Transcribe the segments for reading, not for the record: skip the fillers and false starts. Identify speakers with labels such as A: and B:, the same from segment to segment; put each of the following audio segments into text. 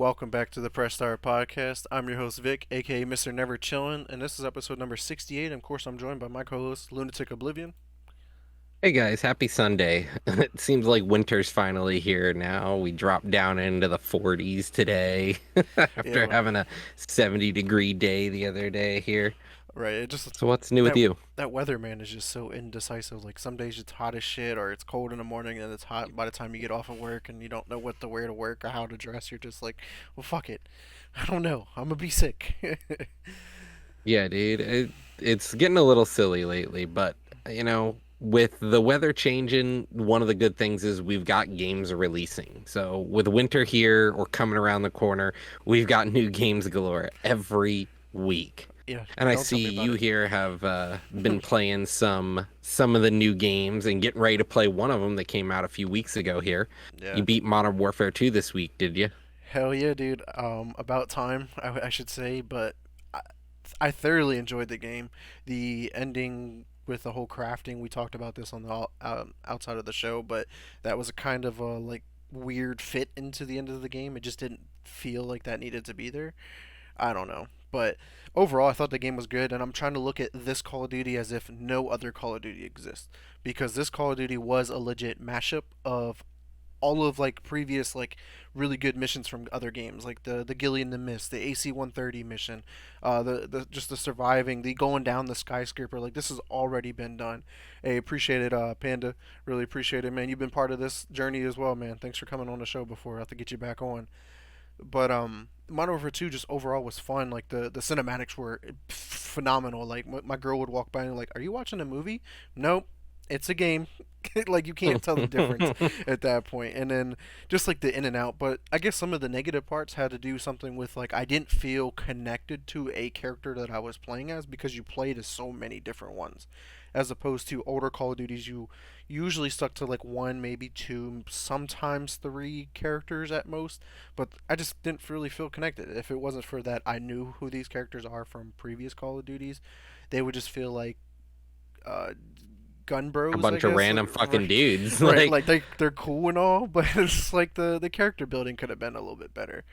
A: welcome back to the Press Start Podcast. I'm your host Vic, aka Mr. Never Chillin', and this is episode number 68. And of course, I'm joined by my co-host Lunatic Oblivion.
B: Hey guys, happy Sunday. It seems like winter's finally here now. We dropped down into the 40s today
A: Yeah,
B: after having a 70-degree day the other day here.
A: right. It just
B: So what's new with
A: that
B: you?
A: that weather, man, is just so indecisive. Like some days it's hot as shit, or it's cold in the morning, and it's hot by the time you get off of work, and you don't know what to wear to work or how to dress. You're just like, well, fuck it. I don't know. I'm gonna be sick.
B: Yeah, dude, it's getting a little silly lately, but with the weather changing, one of the good things is we've got games releasing. So with winter here or coming around the corner, we've got new games galore every week.
A: Yeah,
B: And I
A: don't tell
B: see
A: me about
B: you
A: it.
B: here have been playing some of the new games and getting ready to play one of them that came out a few weeks ago here. You
A: Yeah.
B: beat Modern Warfare 2 this week, did you?
A: Hell yeah, dude. About time, I should say, but I, I thoroughly enjoyed the game. The ending with the whole crafting, we talked about this on the outside of the show, but that was a kind of a like weird fit into the end of the game. It just didn't feel like that needed to be there. I don't know. But overall, I thought the game was good, and I'm trying to look at this Call of Duty as if no other Call of Duty exists. Because this Call of Duty was a legit mashup of all of like previous like really good missions from other games, like the Gillian the Mist, the AC-130 mission, the just the surviving, the going down the skyscraper. Like this has already been done. Hey, appreciate it, Panda. Really appreciate it, man. You've been part of this journey as well, man. Thanks for coming on the show before. I have to get you back on. But Modern Warfare 2 just overall was fun. Like the cinematics were phenomenal. Like my girl would walk by and like, "Are you watching a movie?" Nope, it's a game. Like you can't tell the difference at that point. And then just like the in and out. But I guess some of the negative parts had to do something with like I didn't feel connected to a character that I was playing as because you played as so many different ones, as opposed to older Call of Duties you usually stuck to like one, maybe two, sometimes three characters at most. But I just didn't really feel connected. If it wasn't for that, I knew who these characters are from previous Call of Duties. They would just feel like uh, gun
B: A
A: bros, I
B: bunch of
A: guess.
B: random fucking dudes.
A: Right,
B: Like,
A: like they're cool and all, but it's like the character building could have been a little bit better.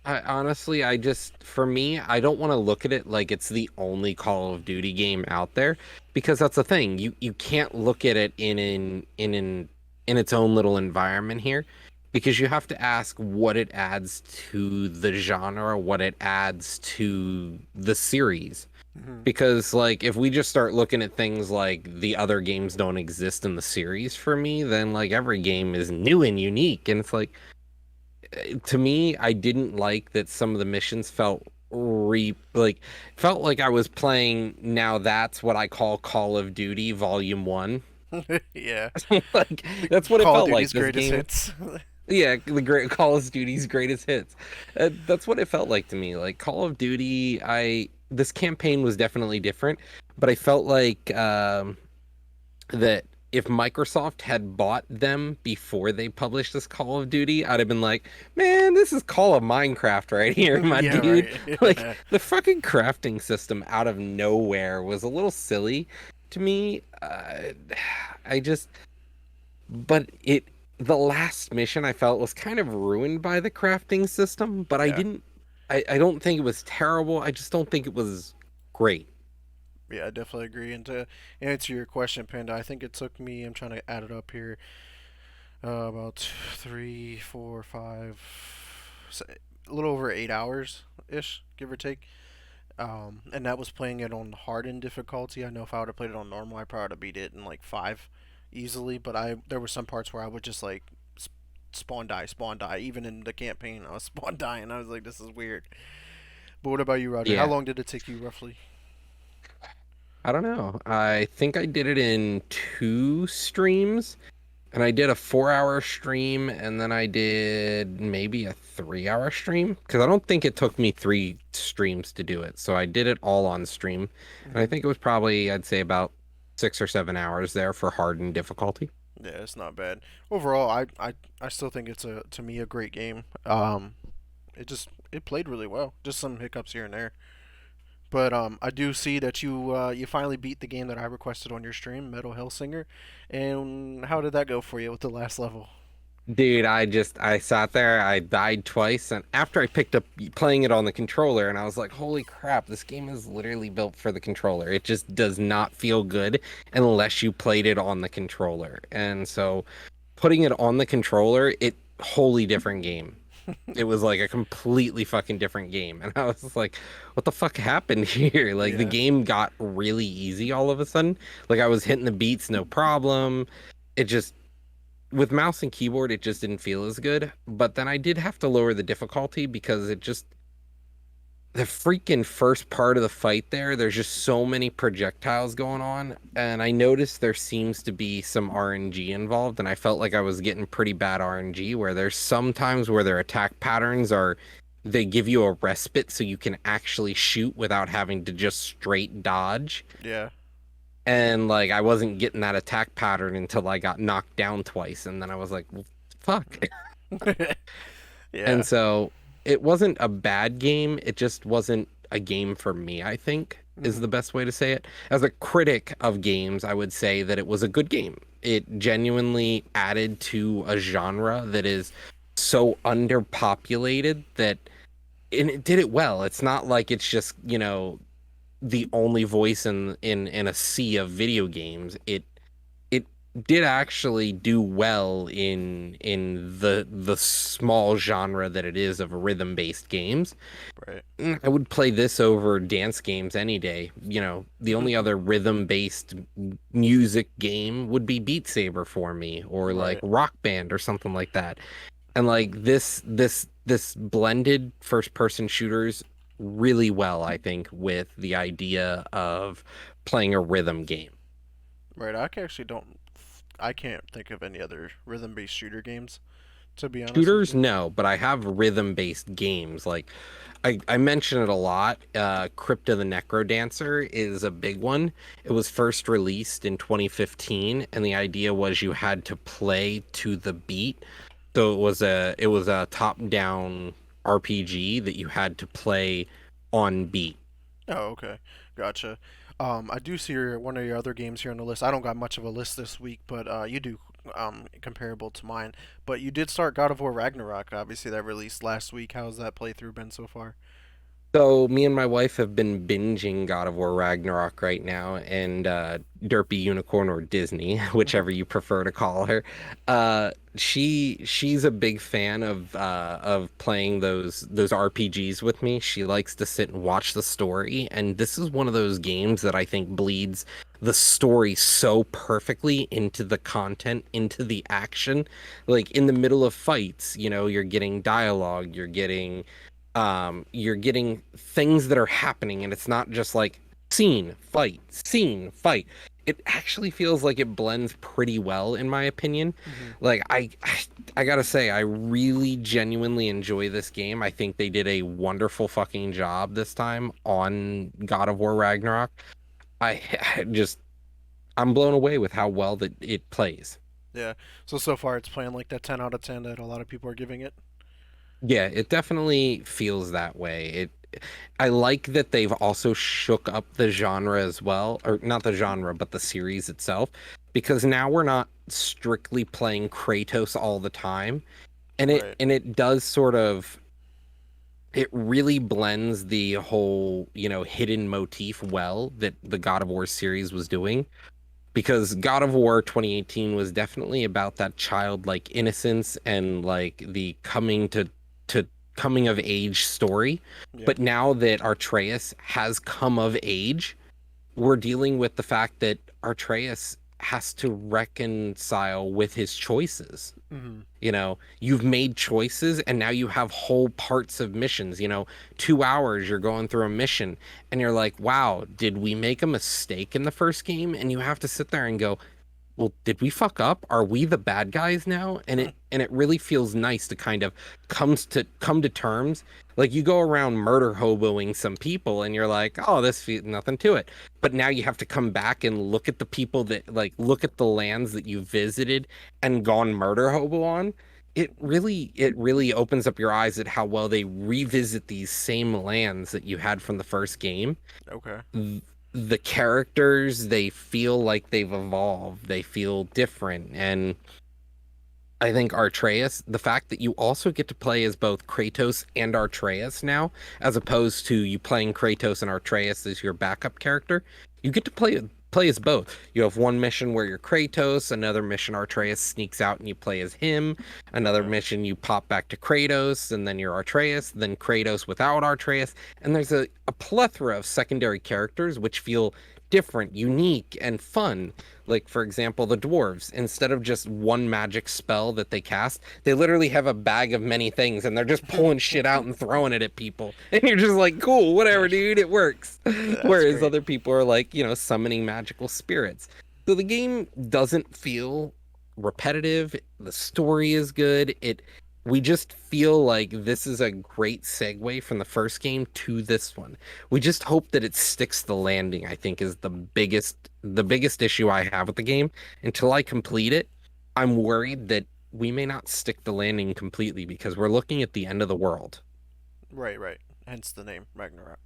B: I just, for me, I don't want to look at it like it's the only Call of Duty game out there because that's the thing. You can't look at it in its own little environment here because you have to ask what it adds to the genre, what it adds to the series.
A: Hmm.
B: Because like if we just start looking at things like the other games don't exist in the series for me, then like every game is new and unique. And it's like to me, I didn't like that some of the missions felt like I was playing now that's what I call Call of Duty Volume 1.
A: Yeah,
B: Like that's what it
A: Call of
B: felt like.
A: Duty's
B: This
A: greatest
B: game,
A: hits.
B: yeah, the great Call of Duty's greatest hits. That's what it felt like to me. Like Call of Duty, I this campaign was definitely different, but I felt like that if Microsoft had bought them before they published this Call of Duty, I'd have been like, man, this is Call of Minecraft right here, my
A: Yeah,
B: dude.
A: right.
B: Like
A: Yeah.
B: the fucking crafting system out of nowhere was a little silly to me. I just, but the last mission I felt was kind of ruined by the crafting system, but
A: Yeah.
B: I don't think it was terrible. I just don't think it was great.
A: Yeah, I definitely agree. And to answer your question, Panda, I think it took me, I'm trying to add it up here, about three, four, five, a little over 8 hours ish, give or take. And that was playing it on hardened difficulty. I know if I would have played it on normal, I probably would have beat it in like five easily. But there were some parts where I would just like spawn die. Even in the campaign, I was spawn dying. I was like, this is weird. But what about you, Roger? How
B: Yeah.
A: long did it take you roughly?
B: I don't know. I think I did it in two streams, and I did a 4 hour stream, and then I did maybe a 3 hour stream because I don't think it took me three streams to do it. So I did it all on stream, and I
A: Hmm.
B: think it was probably, I'd say, about 6 or 7 hours there for hardened difficulty.
A: Yeah, it's not bad. Overall, I still think it's a to me a great game. It played really well. Just some hiccups here and there. But I do see that you finally beat the game that I requested on your stream, Metal Hellsinger. And how did that go for you with the last level?
B: Dude, I sat there, I died twice, and after I picked up playing it on the controller, and I was like, holy crap, this game is literally built for the controller. It just does not feel good unless you played it on the controller. And so putting it on the controller, it wholly different game. It was like a completely fucking different game. And I was just like, what the fuck happened here? Like the
A: Yeah.
B: game got really easy all of a sudden. Like I was hitting the beats no problem. It just with mouse and keyboard, it just didn't feel as good. But then I did have to lower the difficulty because it just the freaking first part of the fight there's just so many projectiles going on. And I noticed there seems to be some RNG involved, and I felt like I was getting pretty bad RNG where there's sometimes where their attack patterns are they give you a respite so you can actually shoot without having to just straight dodge.
A: Yeah.
B: And like I wasn't getting that attack pattern until I got knocked down twice, and then I was like, well, fuck. And
A: Yeah.
B: so it wasn't a bad game, it just wasn't a game for me, I think, is
A: Hmm.
B: the best way to say it. As a critic of games, I would say that it was a good game. It genuinely added to a genre that is so underpopulated that and it did it well. It's not like it's just, the only voice in a sea of video games. It did actually do well in the small genre that it is of rhythm-based games.
A: Right.
B: I would play this over dance games any day. The only other rhythm-based music game would be Beat Saber for me, or like
A: Right.
B: Rock Band or something like that. And like this blended first-person shooters really well, I think, with the idea of playing a rhythm game.
A: Right. Actually don't. I can't think of any other rhythm-based shooter games, to be honest with
B: Shooters,
A: you.
B: no, but I have rhythm-based games. Like I mention it a lot. Crypto the Necro Dancer is a big one. It was first released in 2015, and the idea was you had to play to the beat. So it was a top-down RPG that you had to play on beat.
A: Oh, okay. Gotcha. I do see one of your other games here on the list. I don't got much of a list this week, but you do, comparable to mine. But you did start God of War Ragnarok. Obviously, that released last week. How's that playthrough been so far?
B: So me and my wife have been binging God of War Ragnarok right now, and Derpy Unicorn or Disney, whichever you prefer to call her. She's a big fan of playing those RPGs with me. She likes to sit and watch the story, and this is one of those games that I think bleeds the story so perfectly into the content, into the action. Like in the middle of fights, you're getting dialogue, you're getting things that are happening, and it's not just like scene fight. It actually feels like it blends pretty well in my opinion.
A: Hmm.
B: Like I gotta say, I really genuinely enjoy this game. I think they did a wonderful fucking job this time on God of War Ragnarok. I just I'm blown away with how well that it plays.
A: Yeah. So far, it's playing like that 10 out of 10 that a lot of people are giving it.
B: Yeah, it definitely feels that way. I like that they've also shook up the genre as well, or not the genre, but the series itself, because now we're not strictly playing Kratos all the time, and it
A: Right.
B: and it does sort of it really blends the whole, hidden motif well that the God of War series was doing because God of War 2018 was definitely about that childlike innocence and like the to coming of age story.
A: Yeah.
B: But now that Artreus has come of age, we're dealing with the fact that Artreus has to reconcile with his choices.
A: Hmm.
B: You've made choices and now you have whole parts of missions. 2 hours you're going through a mission and you're like, wow, did we make a mistake in the first game? And you have to sit there and go, well, did we fuck up? Are we the bad guys now? And it really feels nice to kind of come to terms. Like you go around murder hoboing some people and you're like, oh, this feels nothing to it. But now you have to come back and look at the people that like look at the lands that you visited and gone murder hobo on. It really opens up your eyes at how well they revisit these same lands that you had from the first game.
A: Okay.
B: The characters, they feel like they've evolved, they feel different, and I think Artreus, the fact that you also get to play as both Kratos and Artreus now, as opposed to you playing Kratos and Artreus as your backup character, you get to play as both. You have one mission where you're Kratos, another mission Artreus sneaks out and you play as him, another
A: Yeah.
B: mission you pop back to Kratos and then you're Artreus, then Kratos without Artreus, and there's a plethora of secondary characters which feel different, unique, and fun. Like, for example, the dwarves, instead of just one magic spell that they cast, they literally have a bag of many things and they're just pulling shit out and throwing it at people. And you're just like, cool, whatever, dude, it works.
A: That's
B: Whereas
A: great.
B: other people are like, summoning magical spirits. So the game doesn't feel repetitive. The story is good. We just feel like this is a great segue from the first game to this one. We just hope that it sticks the landing, I think is the biggest issue I have with the game. Until I complete it, I'm worried that we may not stick the landing completely because we're looking at the end of the world.
A: Right, right. Hence the name Ragnarok.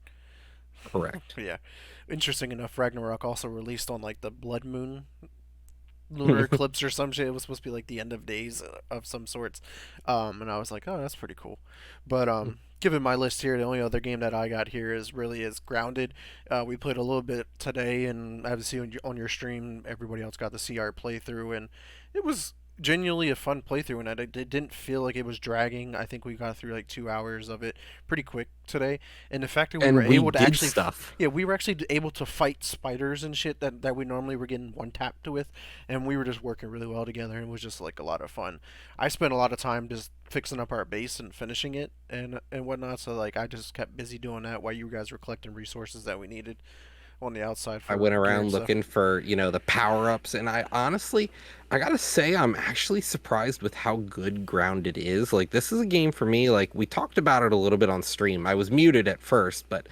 B: Correct.
A: Yeah. Interesting enough, Ragnarok also released on like the blood moon lunar eclipse or some shit. It was supposed to be like the end of days of some sorts. And I was like, oh, that's pretty cool. But given my list here, the only other game that I got here is Grounded. We played a little bit today, and I have to see on your stream, everybody else got the CR playthrough, and it was genuinely a fun playthrough, and it didn't feel like it was dragging. I think we got through like 2 hours of it pretty quick today, and the fact that we were
B: And we
A: able to
B: did
A: actually
B: stuff.
A: yeah, we were actually able to fight spiders and shit that we normally were getting one tapped with, and we were just working really well together, and it was just like a lot of fun. I spent a lot of time just fixing up our base and finishing it and whatnot, so like I just kept busy doing that while you guys were collecting resources that we needed on the outside
B: I
A: for
B: went
A: gear and
B: around
A: stuff.
B: looking for, the power-ups, and I gotta say, I'm actually surprised with how good Grounded is. Like, this is a game for me, like, we talked about it a little bit on stream. I was muted at first, but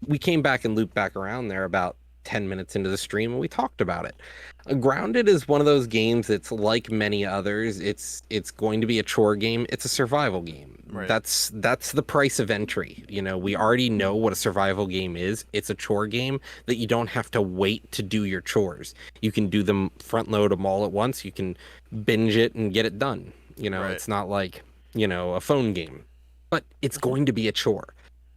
B: we came back and looped back around there about 10 minutes into the stream and we talked about it. Grounded is one of those games that's like many others. It's going to be a chore game. It's a survival game.
A: Right.
B: That's the price of entry. We already know what a survival game is. It's a chore game that you don't have to wait to do your chores. You can do them front load them all at once. You can binge it and get it done.
A: Right.
B: It's not like, a phone game. But it's
A: Hmm.
B: going to be a chore.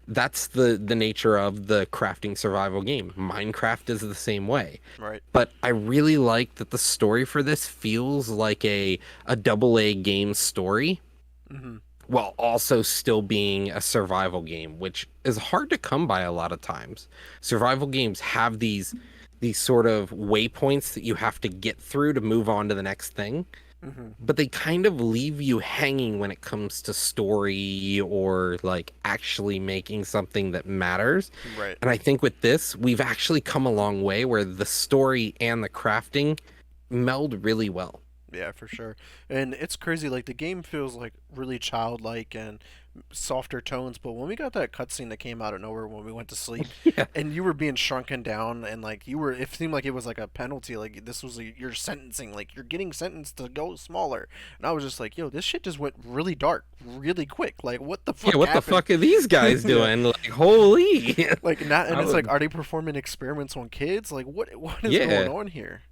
B: That's the nature of the crafting survival game. Minecraft is the same way.
A: Right.
B: But I really like that the story for this feels like a double A game story
A: Hmm.
B: while also still being a survival game, which is hard to come by a lot of times. Survival games have these sort of waypoints that you have to get through to move on to the next thing,
A: Hmm.
B: but they kind of leave you hanging when it comes to story or like actually making something that matters.
A: Right.
B: And I think with this, we've actually come a long way where the story and the crafting meld really well.
A: Yeah, for sure. And it's crazy. Like the game feels like really childlike and softer tones. But when we got that cutscene that came out of nowhere when we went to sleep,
B: Yeah.
A: and you were being shrunken down, and like you were, it seemed like it was like a penalty. Like this was like, your sentencing. Like you're getting sentenced to go smaller. And I was just like, yo, this shit just went really dark, really quick. Like what the
B: Yeah,
A: fuck
B: what the
A: happened?
B: fuck are these guys
A: Yeah.
B: doing? Like, holy.
A: Like not, and
B: I
A: it's like,
B: would,
A: are they performing experiments on kids? Like what is going
B: yeah.
A: on here?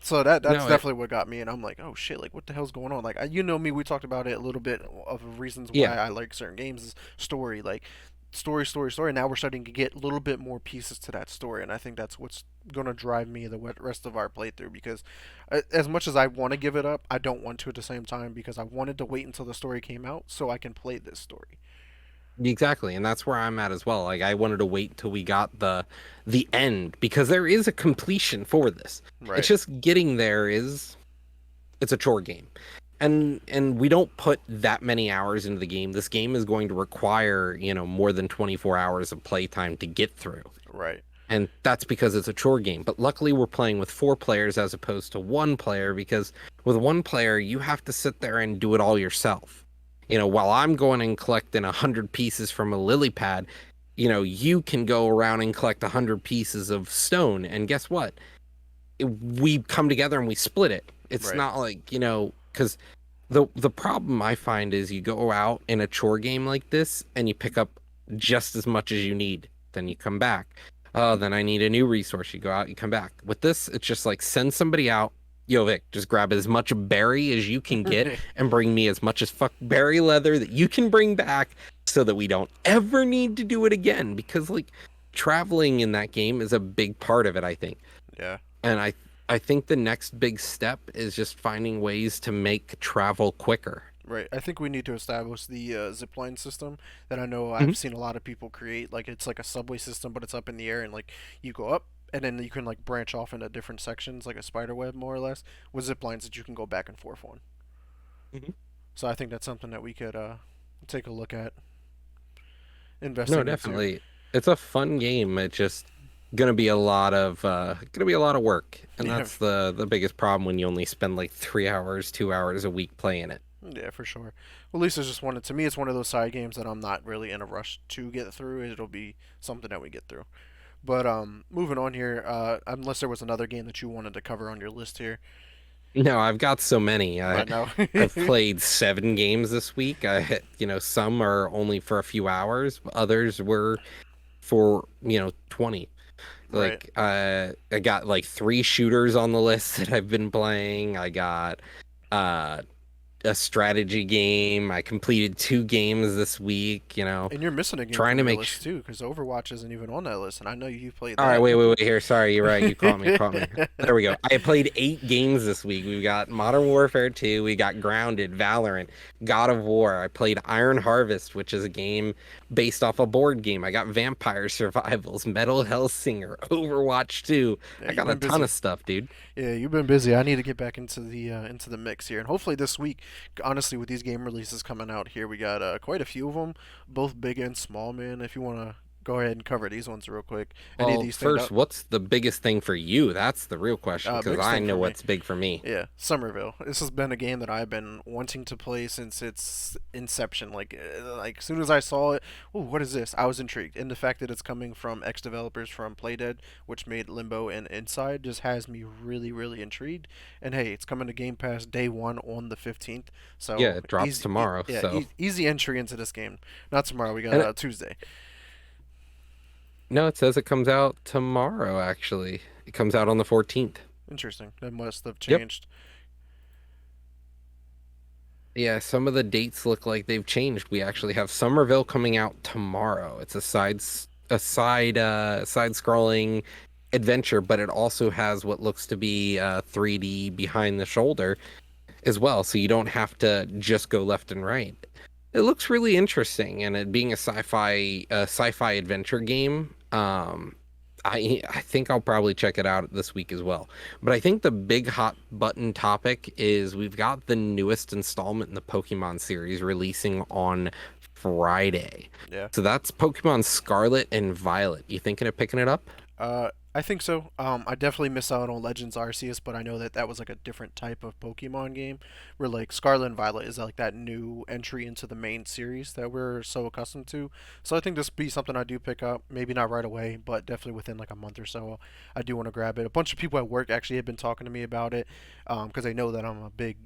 A: So that's
B: No, it,
A: definitely what got me, and I'm like, oh shit, like what the hell's going on? Like you know me, we talked about it a little bit of reasons why
B: yeah.
A: I like certain games is story, like story, story, story. Now we're starting to get a little bit more pieces to that story, and I think that's what's gonna drive me the rest of our playthrough. Because as much as I want to give it up, I don't want to at the same time because I wanted to wait until the story came out so I can play this story.
B: Exactly, and that's where I'm at as well. Like I wanted to wait till we got the end because there is a completion for this. It's
A: Right.
B: just getting there is it's a chore game. And we don't put that many hours into the game. This game is going to require, more than 24 hours of playtime to get through.
A: Right.
B: And that's because it's a chore game. But luckily we're playing with four players as opposed to one player because with one player you have to sit there and do it all yourself. While I'm going and collecting 100 pieces from a lily pad, you can go around and collect 100 pieces of stone. And guess what? We come together and we split it. It's
A: Right.
B: not like, because the problem I find is you go out in a chore game like this and you pick up just as much as you need. Then you come back. Oh, then I need a new resource. You go out, you come back. With this, it's just like send somebody out. Yo, Vic, just grab as much berry as you can get and bring me as much as fuck berry leather that you can bring back so that we don't ever need to do it again. Because like traveling in that game is a big part of it, I think.
A: Yeah.
B: And I think the next big step is just finding ways to make travel quicker.
A: Right. I think we need to establish the zipline system that I know
B: Mhm.
A: I've seen a lot of people create. Like it's like a subway system, but it's up in the air, and like you go up, and then you can like branch off into different sections, like a spider web, more or less, with zip lines that you can go back and forth on.
B: Mhm.
A: So I think that's something that we could take a look at
B: No,
A: investing into.
B: definitely. It's a fun game. It's just gonna be a lot of work. And
A: Yeah.
B: that's the biggest problem when you only spend like 3 hours, 2 hours a week playing it.
A: Yeah, for sure. Well, Lisa's just wanted to me. It's one of those side games that I'm not really in a rush to get through. It'll be something that we get through. But moving on here. Unless there was another game that you wanted to cover on your list here.
B: No, I've got so many.
A: I know.
B: I've played 7 games this week. Some are only for a few hours, others were for 20.
A: Right.
B: I got like 3 shooters on the list that I've been playing. I got uh a strategy game. I completed 2 games this week,
A: And you're missing a game
B: trying
A: from
B: to
A: your
B: make
A: list too, because Overwatch isn't even on that list, and I know you played
B: All right,
A: that.
B: wait here. Sorry, you're right. You caught me. There we go. I played 8 games this week. We've got Modern Warfare 2, we got Grounded, Valorant, God of War. I played Iron Harvest, which is a game based off a board game. I got Vampire Survivals, Metal Hellsinger, Overwatch 2.
A: Yeah,
B: I
A: you've
B: got a
A: been
B: ton
A: busy.
B: of stuff, dude.
A: Yeah, you've been busy. I need to get back into the mix here, and hopefully this week, honestly, with these game releases coming out here, we got quite a few of them, both big and small. Man, if you want to go ahead and cover these ones real quick, any of
B: Well,
A: these stand
B: first,
A: out?
B: what's the biggest thing for you? That's the real question, because
A: Biggest
B: I
A: thing
B: know
A: for me.
B: what's big for me.
A: Yeah, Somerville. This has been a game that I've been wanting to play since its inception. Like as soon as I saw it, oh, what is this? I was intrigued, and the fact that it's coming from ex developers from Playdead, which made Limbo and Inside, just has me really, really intrigued. And hey, it's coming to Game Pass day one on the 15th,
B: Yeah,
A: so
B: it drops tomorrow,
A: yeah,
B: so.
A: easy entry into this game. Not tomorrow. We got
B: And
A: Tuesday.
B: no, it says it comes out tomorrow, actually. It comes out on the 14th.
A: Interesting. That must have
B: Yep.
A: changed.
B: Yeah, some of the dates look like they've changed. We actually have Somerville coming out tomorrow. It's a side scrolling adventure, but it also has what looks to be 3D behind the shoulder as well, so you don't have to just go left and right. It looks really interesting, and it being a sci-fi adventure game, I think I'll probably check it out this week as well. But I think the big hot button topic is we've got the newest installment in the Pokemon series releasing on Friday.
A: Yeah.
B: So that's Pokemon Scarlet and Violet. You thinking of picking it up?
A: I think so. I definitely miss out on Legends Arceus, but I know that that was like a different type of Pokemon game, where like Scarlet and Violet is like that new entry into the main series that we're so accustomed to. So I think this would be something I do pick up. Maybe not right away, but definitely within like a month or so. I do want to grab it. A bunch of people at work actually have been talking to me about it, because they know that I'm a big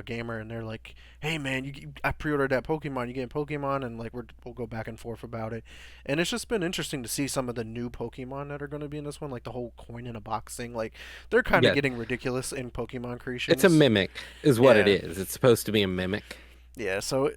A: gamer, and they're like, "Hey man, I pre-ordered that Pokemon. You getting Pokemon?" And like we'll go back and forth about it, and it's just been interesting to see some of the new Pokemon that are going to be in this one, like the whole coin in a box thing. Like they're kind of
B: Yeah,
A: getting ridiculous in Pokemon
B: it's a
A: creations.
B: mimic, is what it
A: Yeah,
B: is. It's supposed to be a mimic.
A: yeah. So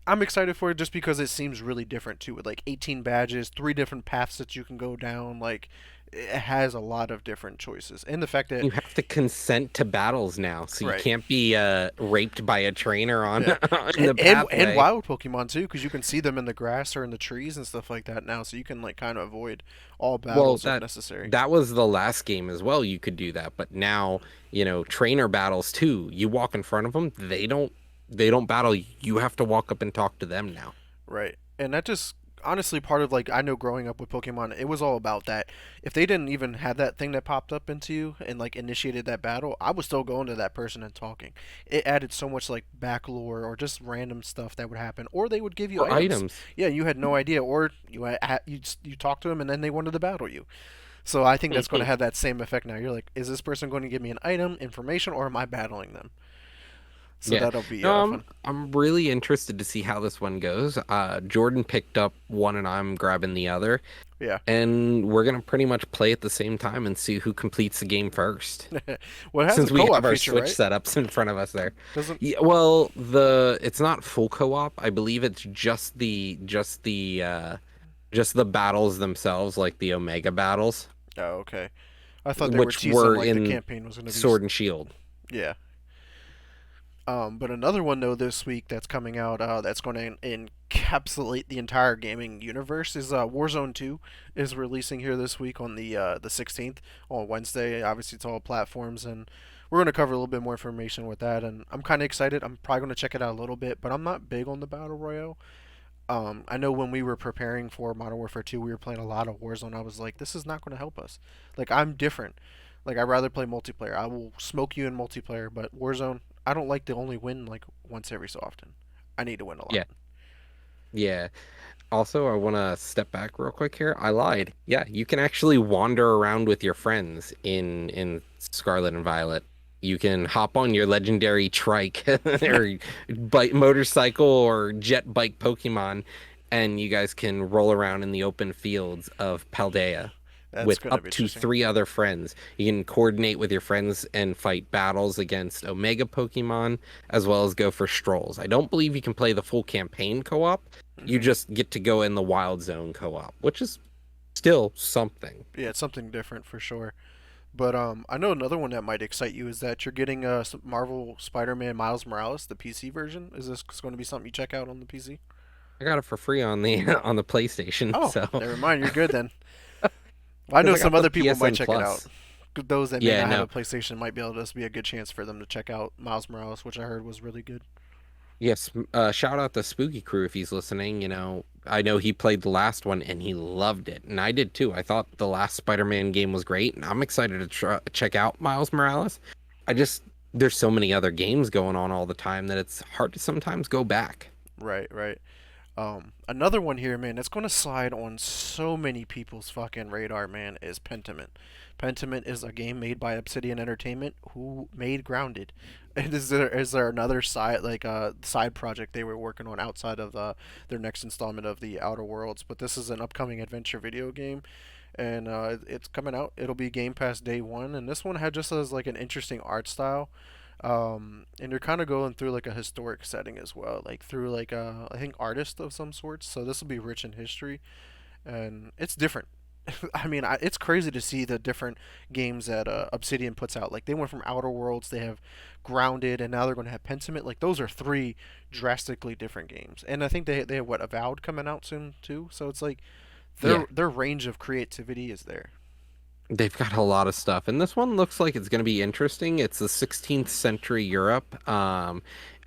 A: I'm excited for it just because it seems really different too, with like 18 badges, 3 different paths that you can go down. Like it has a lot of different choices, and the fact that
B: You have to consent to battles now, so you
A: right.
B: can't be raped by a trainer on
A: Yeah,
B: in the
A: and
B: pathway.
A: wild Pokemon too, because you can see them in the grass or in the trees and stuff like that now. So you can like kind of avoid all
B: Well,
A: battles if
B: that
A: necessary.
B: that was the last game as well. You could do that, but now, trainer battles too. You walk in front of them, they don't battle you. You have to walk up and talk to them now.
A: Right. And that just honestly part of like I know growing up with Pokemon, it was all about that. If they didn't even have that thing that popped up into you and like initiated that battle, I was still going to that person and talking. It added so much like back lore or just random stuff that would happen, or they would give you
B: Or
A: items.
B: items.
A: Yeah, you had no idea, or you talk to them and then they wanted to battle you. So I think that's going to have that same effect now. You're like, is this person going to give me an item, information, or am I battling them? So
B: Yeah.
A: that'll be
B: No, I'm
A: fun.
B: I'm really interested to see how this one goes. Jordan picked up one and I'm grabbing the other,
A: Yeah.
B: and we're gonna pretty much play at the same time and see who completes the game first.
A: Well, it has a
B: Since we have
A: co-op
B: our
A: feature,
B: Switch
A: right?
B: setups in front of us there.
A: Doesn't?
B: Yeah, well, the it's not full co-op. I believe it's just the battles themselves, like the Omega battles,
A: Oh, okay. I thought they were
B: which
A: teasing
B: were
A: like the
B: in
A: campaign was going to be.
B: Sword and Shield.
A: Yeah. But another one though this week that's coming out that's going to encapsulate the entire gaming universe is Warzone 2 is releasing here this week on the 16th on Wednesday. Obviously, it's all platforms, and we're going to cover a little bit more information with that. And I'm kind of excited. I'm probably going to check it out a little bit, but I'm not big on the battle royale. I know when we were preparing for Modern Warfare 2, we were playing a lot of Warzone. I was like, this is not going to help us. Like, I'm different. Like, I'd rather play multiplayer. I will smoke you in multiplayer, but Warzone, I don't like to only win like once every so often. I need to win a
B: Yeah,
A: lot.
B: yeah. Also, I want to step back real quick here. I lied. Yeah, you can actually wander around with your friends in Scarlet and Violet. You can hop on your legendary trike or bike motorcycle or jet bike Pokemon, and you guys can roll around in the open fields of Paldea
A: That's
B: with
A: going to be
B: up to
A: interesting.
B: 3 other friends. You can coordinate with your friends and fight battles against Omega Pokemon, as well as go for strolls. I don't believe you can play the full campaign co-op. You
A: Hmm.
B: just get to go in the Wild Zone co-op, which is still something.
A: Yeah, it's something different for sure. But I know another one that might excite you is that you're getting Marvel Spider-Man Miles Morales, the PC version. Is this going to be something you check out on the PC?
B: I got it for free on the on the PlayStation,
A: Oh,
B: so
A: never mind. You're good then. I know
B: because I
A: some
B: got the
A: other people might
B: PSN
A: check it out.
B: Plus.
A: Those that may
B: Yeah,
A: not have a
B: no.
A: PlayStation might be able to just be a good chance for them to check out Miles Morales, which I heard was really good.
B: Yes, shout out to Spooky Crew if he's listening. I know he played the last one and he loved it, and I did too. I thought the last Spider-Man game was great, and I'm excited to check out Miles Morales. I just there's so many other games going on all the time that it's hard to sometimes go back.
A: Right, right. Another one here, man, that's going to slide on so many people's fucking radar, man, is Pentiment. Pentiment is a game made by Obsidian Entertainment, who made Grounded. And is there another side project they were working on outside of their next installment of the Outer Worlds? But this is an upcoming adventure video game, and it's coming out. It'll be Game Pass day one, and this one had just as like an interesting art style. And you're kind of going through like a historic setting as well, like through like I think artist of some sorts. So this will be rich in history, and it's different. I mean, it's crazy to see the different games that Obsidian puts out. Like they went from Outer Worlds, they have Grounded, and now they're going to have Pentiment. Like those are three drastically different games. And I think they have what Avowed coming out soon too. So it's like
B: Yeah,
A: their range of creativity is there.
B: they've got a lot of stuff, and this one looks like it's going to be interesting. It's the 16th century Europe, and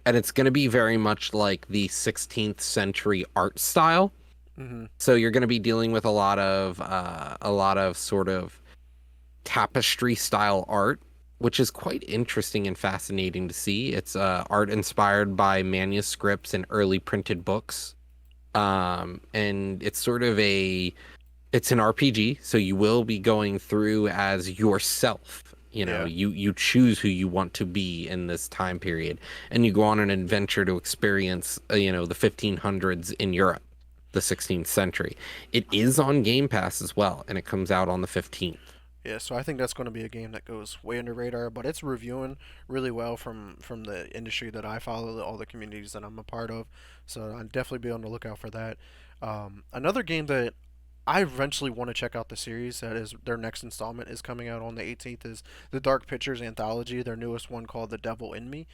B: it's going to be very much like the 16th century art style.
A: Hmm.
B: So you're going to be dealing with a lot of sort of tapestry style art, which is quite interesting and fascinating to see. It's art inspired by manuscripts and early printed books. And it's an RPG, so you will be going through as yourself.
A: Yeah.
B: You choose who you want to be in this time period, and you go on an adventure to experience, the 1500s in Europe, the 16th century. It is on Game Pass as well, and it comes out on the 15th.
A: Yeah, so I think that's going to be a game that goes way under radar, but it's reviewing really well from the industry that I follow, all the communities that I'm a part of. So I'll definitely be on the lookout for that. Another game that I eventually want to check out the series that is their next installment is coming out on the 18th is the Dark Pictures anthology, their newest one called The Devil in Me.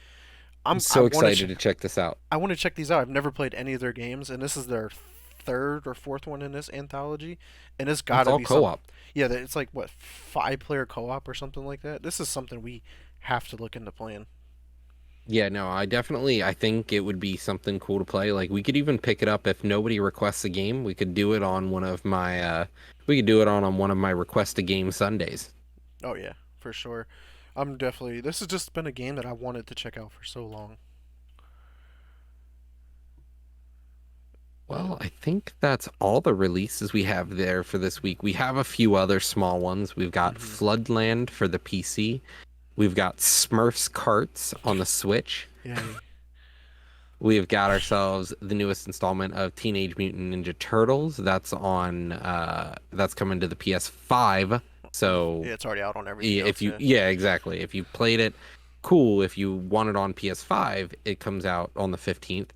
B: I'm
A: I
B: so
A: want to
B: excited to check this out.
A: I want to check these out. I've never played any of their games, and this is their third or fourth one in this anthology, and it's got
B: It's
A: to
B: all
A: be some.
B: co-op.
A: Yeah, it's like what 5 player co-op or something like that. This is something we have to look into playing.
B: Yeah, no, I think it would be something cool to play. Like we could even pick it up if nobody requests a game. We could do it on one of my request a game Sundays.
A: Oh yeah, for sure. I'm definitely. This has just been a game that I wanted to check out for so long.
B: Well, I think that's all the releases we have there for this week. We have a few other small ones. We've got
A: Hmm.
B: Floodland for the PC. We've got Smurfs Carts on the Switch.
A: Yay.
B: We've got ourselves the newest installment of Teenage Mutant Ninja Turtles. That's coming to the PS5. So
A: Yeah, it's already out on everything
B: if
A: else.
B: you
A: Yeah.
B: yeah, exactly. If you played it, cool. If you want it on PS5, it comes out on the 15th.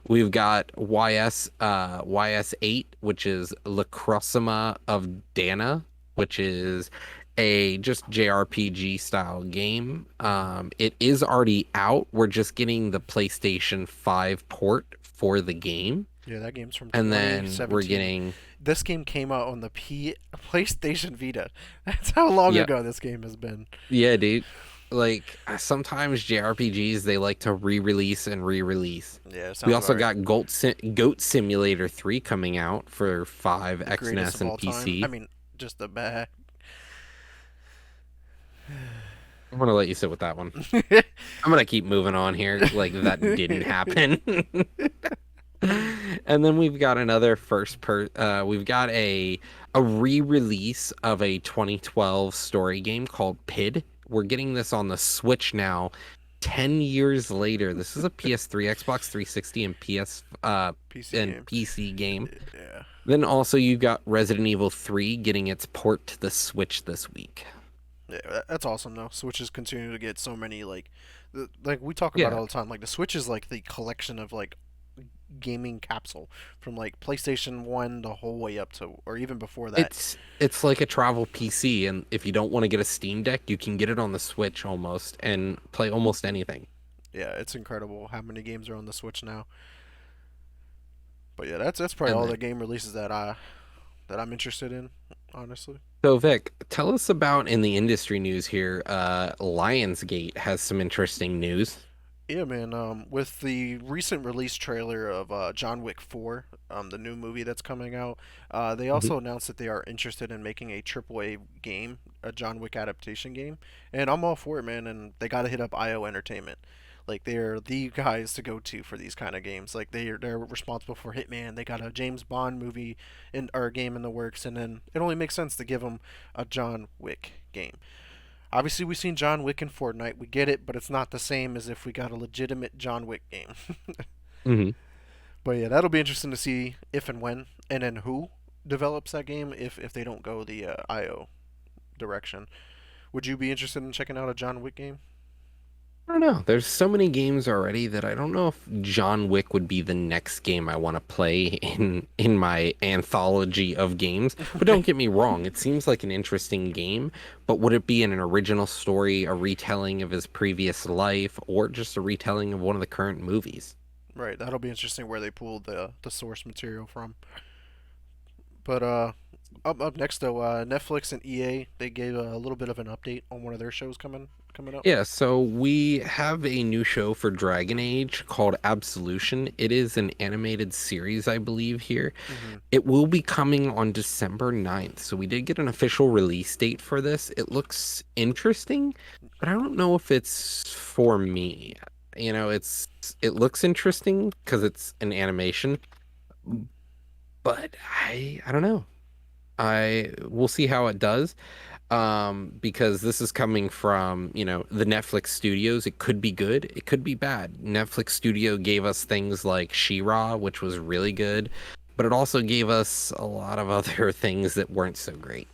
B: We've got YS8, which is Lacrosima of Dana, which is a just JRPG style game.
A: Hmm.
B: It is already out. We're just getting the PlayStation 5 port for the game.
A: Yeah, that game's from
B: And then we're
A: 2017.
B: getting,
A: This game came out on the PlayStation Vita. That's how long
B: yeah,
A: ago this game has been.
B: yeah, dude. Like sometimes JRPGs, they like to re-release and re-release.
A: Yeah,
B: We
A: sounds about
B: also
A: right.
B: got Goat Simulator 3 coming out for 5,
A: The greatest
B: XNES,
A: of
B: and
A: all time. I
B: PC.
A: mean, just the bad.
B: I'm gonna let you sit with that one. I'm gonna keep moving on here like that didn't happen. And then we've got we've got a re-release of a 2012 story game called PID. We're getting this on the Switch now, 10 years later. This is a PS3, Xbox 360, and
A: PC
B: and
A: game.
B: PC game.
A: Yeah.
B: Then also you've got Resident Evil 3 getting its port to the Switch this week.
A: Yeah, that's awesome though. Switches continue to get so many like we talk about
B: Yeah,
A: all the time. Like the Switch is like the collection of like gaming capsule from like PlayStation 1 the whole way up to or even before that.
B: it's like a travel PC, and if you don't want to get a Steam Deck, you can get it on the Switch almost and play almost anything.
A: Yeah, it's incredible how many games are on the Switch now. But yeah, that's probably
B: And
A: all the
B: then,
A: game releases that I'm interested in, honestly.
B: so Vic, tell us about in the industry news here. Lionsgate has some interesting news.
A: Yeah, man. With the recent release trailer of John Wick 4, the new movie that's coming out, they
B: Mhm.
A: also announced that they are interested in making a AAA game, a John Wick adaptation game, and I'm all for it, man. And they gotta hit up IO Entertainment, like they're the guys to go to for these kind of games. Like they're responsible for Hitman. They got a James Bond movie in or a game in the works, and then it only makes sense to give them a John Wick game. Obviously, we've seen John Wick in Fortnite. We get it, but it's not the same as if we got a legitimate John Wick game.
B: Mhm.
A: But yeah, that'll be interesting to see if and when, and then who develops that game if they don't go the IO direction. Would you be interested in checking out a John Wick game?
B: I don't know. There's so many games already that I don't know if John Wick would be the next game I want to play in my anthology of games. But don't get me wrong, it seems like an interesting game, but would it be in an original story, a retelling of his previous life, or just a retelling of one of the current movies?
A: Right, that'll be interesting where they pulled the source material from. But up next though, Netflix and EA they gave a little bit of an update on one of their shows coming up.
B: Yeah, so we have a new show for Dragon Age called Absolution. It is an animated series, I believe, here.
A: Hmm.
B: It will be coming on December 9th. So we did get an official release date for this. It looks interesting, but I don't know if it's for me. It looks interesting because it's an animation, but I don't know. I We'll see how it does. Because this is coming from, the Netflix studios. It could be good, it could be bad. Netflix studio gave us things like She-Ra, which was really good, but it also gave us a lot of other things that weren't so great.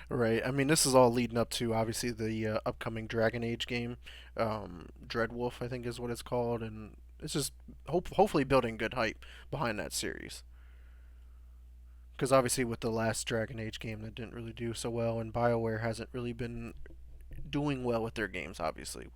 A: Right. I mean, this is all leading up to obviously the upcoming Dragon Age game, Dreadwolf, I think is what it's called, and it's just hopefully building good hype behind that series. Because obviously with the last Dragon Age game that didn't really do so well, and BioWare hasn't really been doing well with their games, obviously.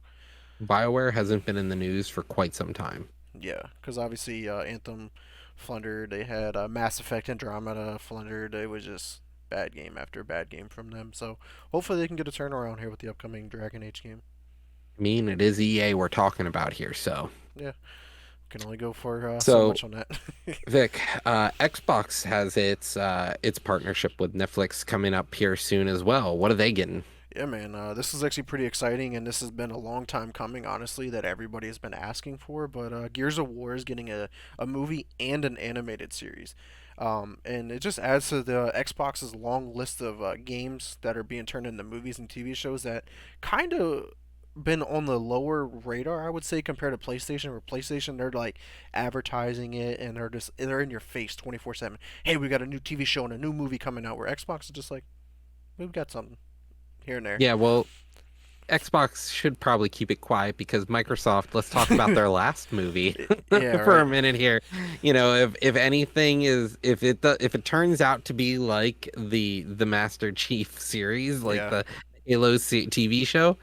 B: BioWare hasn't been in the news for quite some time.
A: Yeah, because obviously Anthem flundered. They had Mass Effect Andromeda flundered. It was just bad game after bad game from them. So hopefully they can get a turnaround here with the upcoming Dragon Age game.
B: I mean, it is EA we're talking about here, so.
A: Yeah, can only go for so
B: So
A: much on that.
B: Vic, Xbox has its partnership with Netflix coming up here soon as well. What are they getting?
A: Yeah, man, this is actually pretty exciting, and this has been a long time coming, honestly, that everybody has been asking for. But Gears of War is getting a movie and an animated series. And it just adds to the Xbox's long list of games that are being turned into movies and TV shows that kind of been on the lower radar, I would say, compared to PlayStation. Where PlayStation, they're like advertising it and they're in your face 24/7. Hey, we got a new TV show and a new movie coming out. Where Xbox is just like, we've got something here and there.
B: Yeah, well, Xbox should probably keep it quiet because Microsoft, let's talk about their last movie
A: Yeah,
B: for a
A: right.
B: minute here. You know, if anything is if it turns out to be like the Master Chief series, like
A: Yeah,
B: the TV show,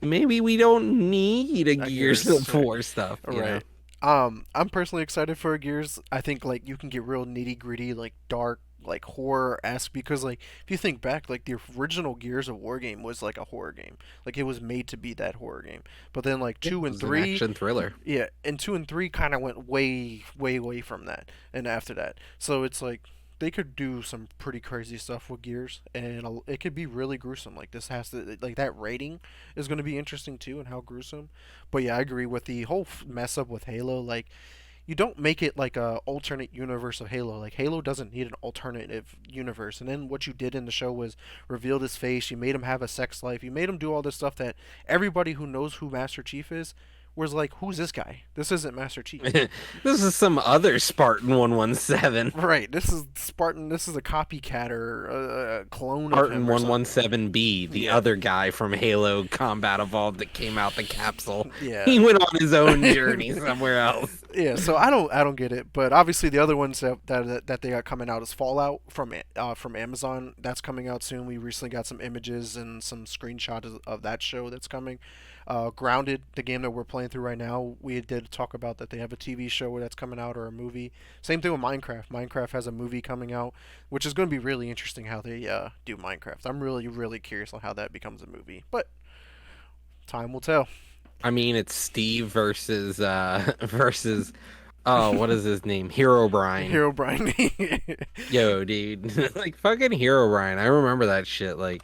B: maybe we don't need a
A: I
B: Gears
A: guess.
B: of
A: Right.
B: War stuff, you know.
A: Right. I'm personally excited for Gears. I think like you can get real nitty gritty, like dark, like horror esque. Because like if you think back, like the original Gears of War game was like a horror game. Like it was made to be that horror game. But then like
B: Yeah, it
A: two and
B: was an
A: three,
B: action thriller.
A: yeah, and 2 and 3 kind of went way, way, way from that. And after that, so it's like they could do some pretty crazy stuff with Gears, and it could be really gruesome. Like this has to like that rating is going to be interesting too, and how gruesome. But yeah, I agree with the whole mess up with Halo. Like you don't make it like a alternate universe of Halo. Like Halo doesn't need an alternative universe. And then what you did in the show was revealed his face. You made him have a sex life. You made him do all this stuff that everybody who knows who Master Chief is was like, who's this guy? This isn't Master Chief.
B: This is some other Spartan 117.
A: Right. This is Spartan. This is a copycat or a clone of
B: Spartan
A: him or something.
B: 117B, the
A: Yeah.
B: other guy from Halo Combat Evolved that came out the capsule.
A: Yeah.
B: He went on his own journey somewhere else.
A: Yeah, so I don't get it, but obviously the other ones that they got coming out is Fallout from Amazon. That's coming out soon. We recently got some images and some screenshots of that show that's coming. Grounded, the game that we're playing through right now, we did talk about that they have a TV show that's coming out or a movie. Same thing with Minecraft. Minecraft has a movie coming out, which is going to be really interesting how they do Minecraft. I'm really really curious on how that becomes a movie, but time will tell.
B: I mean, it's Steve versus versus oh, what is his name? Hero Brian.
A: Hero Brian.
B: Yo, dude. Like fucking Hero Brian. I remember that shit. Like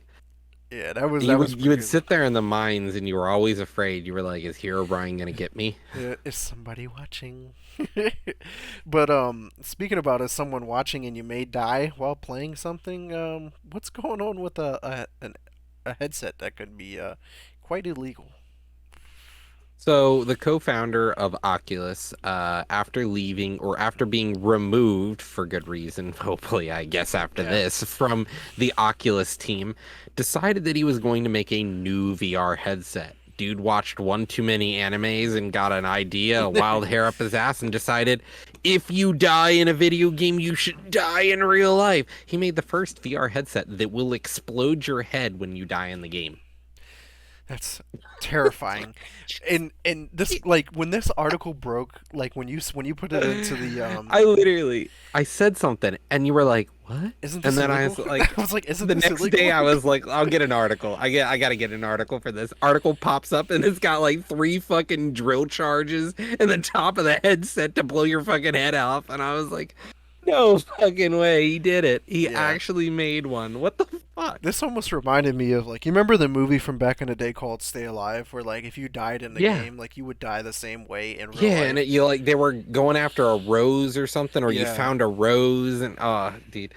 A: Yeah, that was
B: you
A: pretty
B: would
A: good.
B: sit there in the mines and you were always afraid. You were like, is Hero Brian gonna get me?
A: Is somebody watching? But speaking about is someone watching and you may die while playing something, what's going on with a headset that could be quite illegal?
B: So the co-founder of Oculus, after leaving or after being removed for good reason, hopefully, I guess after
A: Yeah.
B: this, from the Oculus team, decided that he was going to make a new VR headset. Dude watched one too many animes and got an idea, a wild hair up his ass, and decided if you die in a video game, you should die in real life. He made the first VR headset that will explode your head when you die in the game.
A: That's terrifying. And this like when this article broke, like when you put it into the
B: I said something and you were like, "What?"
A: isn't
B: And
A: this
B: then I
A: illegal?
B: was like,
A: I was like, isn't
B: the
A: this
B: next day
A: illegal?
B: I was like, "I'll get an article. I got to get an article for this." Article pops up and it's got like three fucking drill charges in the top of the headset to blow your fucking head off, and I was like, "No fucking way, he did it. He
A: Yeah.
B: actually made one. What the fuck?"
A: This almost reminded me of like you remember the movie from back in the day called Stay Alive, where like if you died in the
B: Yeah.
A: game, like you would die the same way in real
B: Yeah, and
A: life.
B: you like they were going after a rose or something, or you
A: Yeah,
B: found a rose, and oh, dude,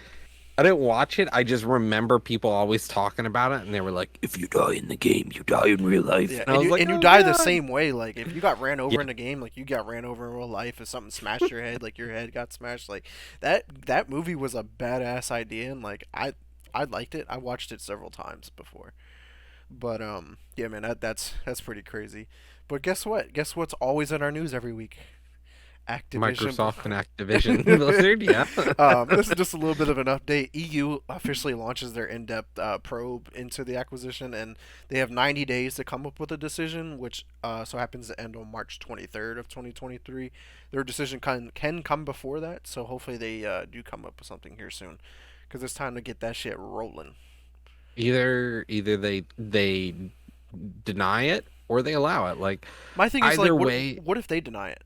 B: I didn't watch it. I just remember people always talking about it, and they were like, "If you die in the game, you die in real life."
A: yeah,
B: And I was like,
A: and you
B: "Oh
A: die the
B: God."
A: same way. Like if you got ran over
B: Yeah,
A: in the game, like you got ran over in real life. If something smashed your head, like your head got smashed. Like that movie was a badass idea, and like I liked it. I watched it several times before. But yeah, man, that's pretty crazy. But guess what? Guess what's always in our news every week? Activision.
B: Microsoft and Activision Blizzard. Yeah.
A: This is just a little bit of an update. EU officially launches their in-depth probe into the acquisition, and they have 90 days to come up with a decision, which so happens to end on March 23rd of 2023. Their decision can come before that, so hopefully they do come up with something here soon, because it's time to get that shit rolling.
B: Either they deny it or they allow it. Like
A: My thing is like,
B: either
A: what
B: way,
A: what if they deny it?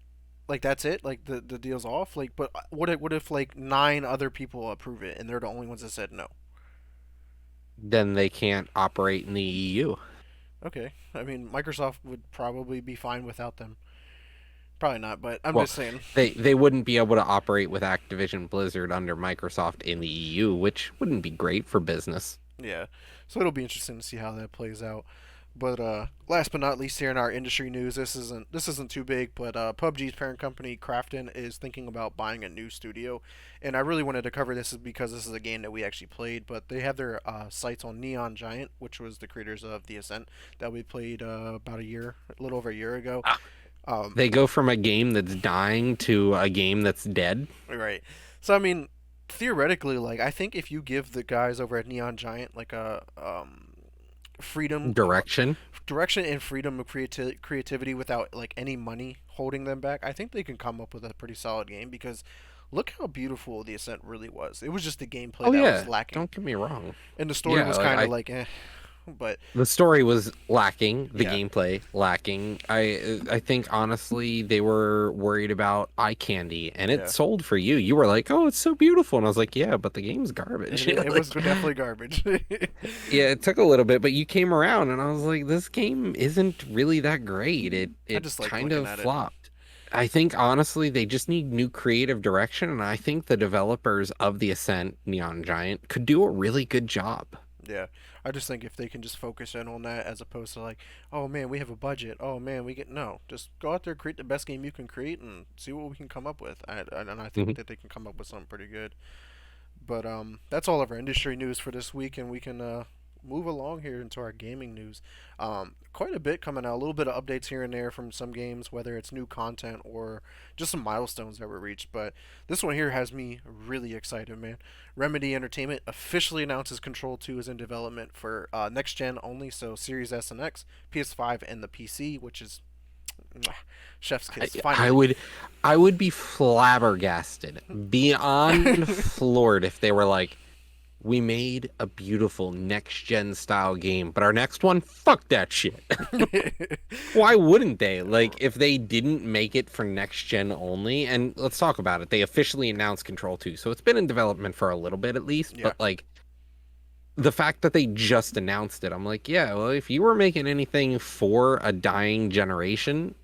A: Like that's it? Like the deal's off? Like, but what if like nine other people approve it and they're the only ones that said no?
B: then they can't operate in the EU.
A: Okay. I mean, Microsoft would probably be fine without them. Probably not, but I'm
B: Well,
A: just saying.
B: they wouldn't be able to operate with Activision Blizzard under Microsoft in the EU, which wouldn't be great for business.
A: Yeah. So it'll be interesting to see how that plays out. But last but not least, here in our industry news, this isn't too big, but PUBG's parent company Krafton is thinking about buying a new studio, and I really wanted to cover this because this is a game that we actually played. But they have their sites on Neon Giant, which was the creators of The Ascent that we played about a little over a year ago.
B: Ah,
A: Um,
B: they go from a game that's dying to a game that's dead.
A: right. So I mean, theoretically, like I think if you give the guys over at Neon Giant like a freedom
B: Direction.
A: direction and freedom of creativity without like any money holding them back, I think they can come up with a pretty solid game because look how beautiful the Ascent really was. It was just the gameplay
B: Oh
A: that was
B: yeah,
A: lacking,
B: don't get me wrong.
A: and the story
B: Yeah,
A: was
B: like
A: kind of
B: I
A: like but
B: the story was lacking, the
A: yeah,
B: gameplay lacking. I think honestly they were worried about eye candy and it
A: yeah.
B: sold for you. You were like, "Oh, it's so beautiful." And I was like, "Yeah, but the game's garbage."
A: It was
B: Like
A: definitely garbage.
B: yeah, it took a little bit, but you came around and I was like, "This game isn't really that great." It
A: I
B: it
A: just liked
B: kind
A: looking
B: of
A: at it.
B: flopped. I think honestly they just need new creative direction and I think the developers of The Ascent, Neon Giant, could do a really good job.
A: Yeah, I just think if they can just focus in on that as opposed to like, oh man, we have a budget. Oh man, we get no. Just go out there, create the best game you can create, and see what we can come up with. And I think
B: Mhm.
A: that they can come up with something pretty good. But that's all of our industry news for this week, and we can move along here into our gaming news. Quite a bit coming out, a little bit of updates here and there from some games, whether it's new content or just some milestones that were reached. But this one here has me really excited, man. Remedy Entertainment officially announces Control 2 is in development for next gen only, so Series S and X, PS5, and the PC, which is mwah, chef's
B: I,
A: kiss.
B: I
A: Finally.
B: would I would be flabbergasted, beyond floored if they were like, we made a beautiful next gen style game, but our next one, fuck that shit. Why wouldn't they? Like, if they didn't make it for next gen only, and let's talk about it. They officially announced Control 2, so it's been in development for a little bit at least,
A: Yeah,
B: but like the fact that they just announced it, I'm like, yeah, well, if you were making anything for a dying generation,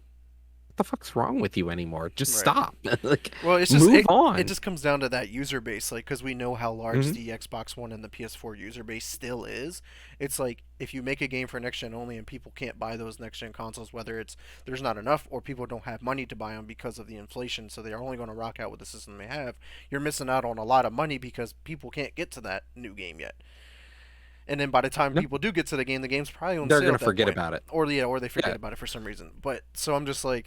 B: what the fuck's wrong with you anymore? Just
A: right.
B: stop. Like,
A: Well, it's just
B: move
A: it
B: on.
A: just comes down to that user base, like because we know how large
B: Hmm.
A: the Xbox One and the PS4 user base still is. It's like if you make a game for next gen only and people can't buy those next gen consoles, whether it's there's not enough or people don't have money to buy them because of the inflation, so they're only going to rock out with the system they have. You're missing out on a lot of money because people can't get to that new game yet. And then by the time
B: No,
A: people do get to the game's probably on
B: they're
A: sale
B: gonna
A: at that
B: forget
A: point,
B: about it.
A: or yeah, or they forget
B: Yeah.
A: about it for some reason. But so I'm just like,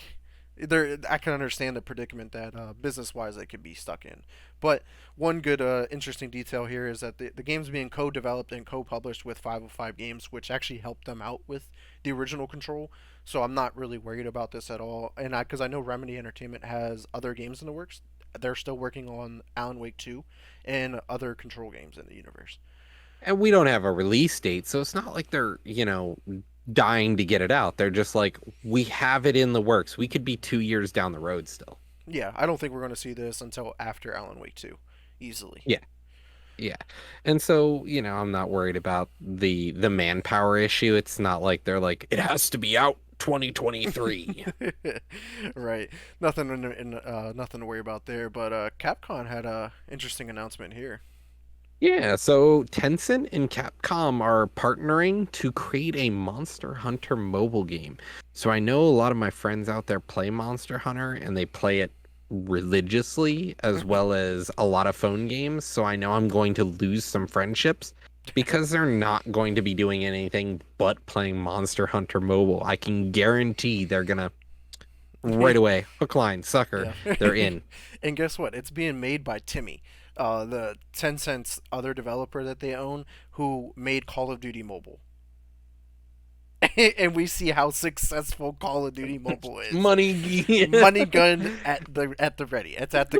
A: there, I can understand the predicament that business-wise they could be stuck in. But one good, interesting detail here is that the game's being co-developed and co-published with 505 Games, which actually helped them out with the original Control. So I'm not really worried about this at all. And because I know Remedy Entertainment has other games in the works, they're still working on Alan Wake 2 and other Control games in the universe.
B: And we don't have a release date, so it's not like they're, dying to get it out. They're just like, we have it in the works. We could be 2 years down the road still.
A: Yeah, I don't think we're going to see this until after Alan Wake 2, easily.
B: Yeah. Yeah. And so, I'm not worried about the manpower issue. It's not like they're like, it has to be out 2023.
A: Right. Nothing to worry about there. But Capcom had a interesting announcement here.
B: Yeah, so Tencent and Capcom are partnering to create a Monster Hunter mobile game. So I know a lot of my friends out there play Monster Hunter and they play it religiously as well as a lot of phone games. So I know I'm going to lose some friendships because they're not going to be doing anything but playing Monster Hunter mobile. I can guarantee they're gonna right away, hook, line, sucker,
A: Yeah.
B: they're in.
A: And guess what? It's being made by Timmy, the Tencent's other developer that they own, who made Call of Duty Mobile. And we see how successful Call of Duty Mobile is.
B: Money.
A: Money gun at the ready. It's at the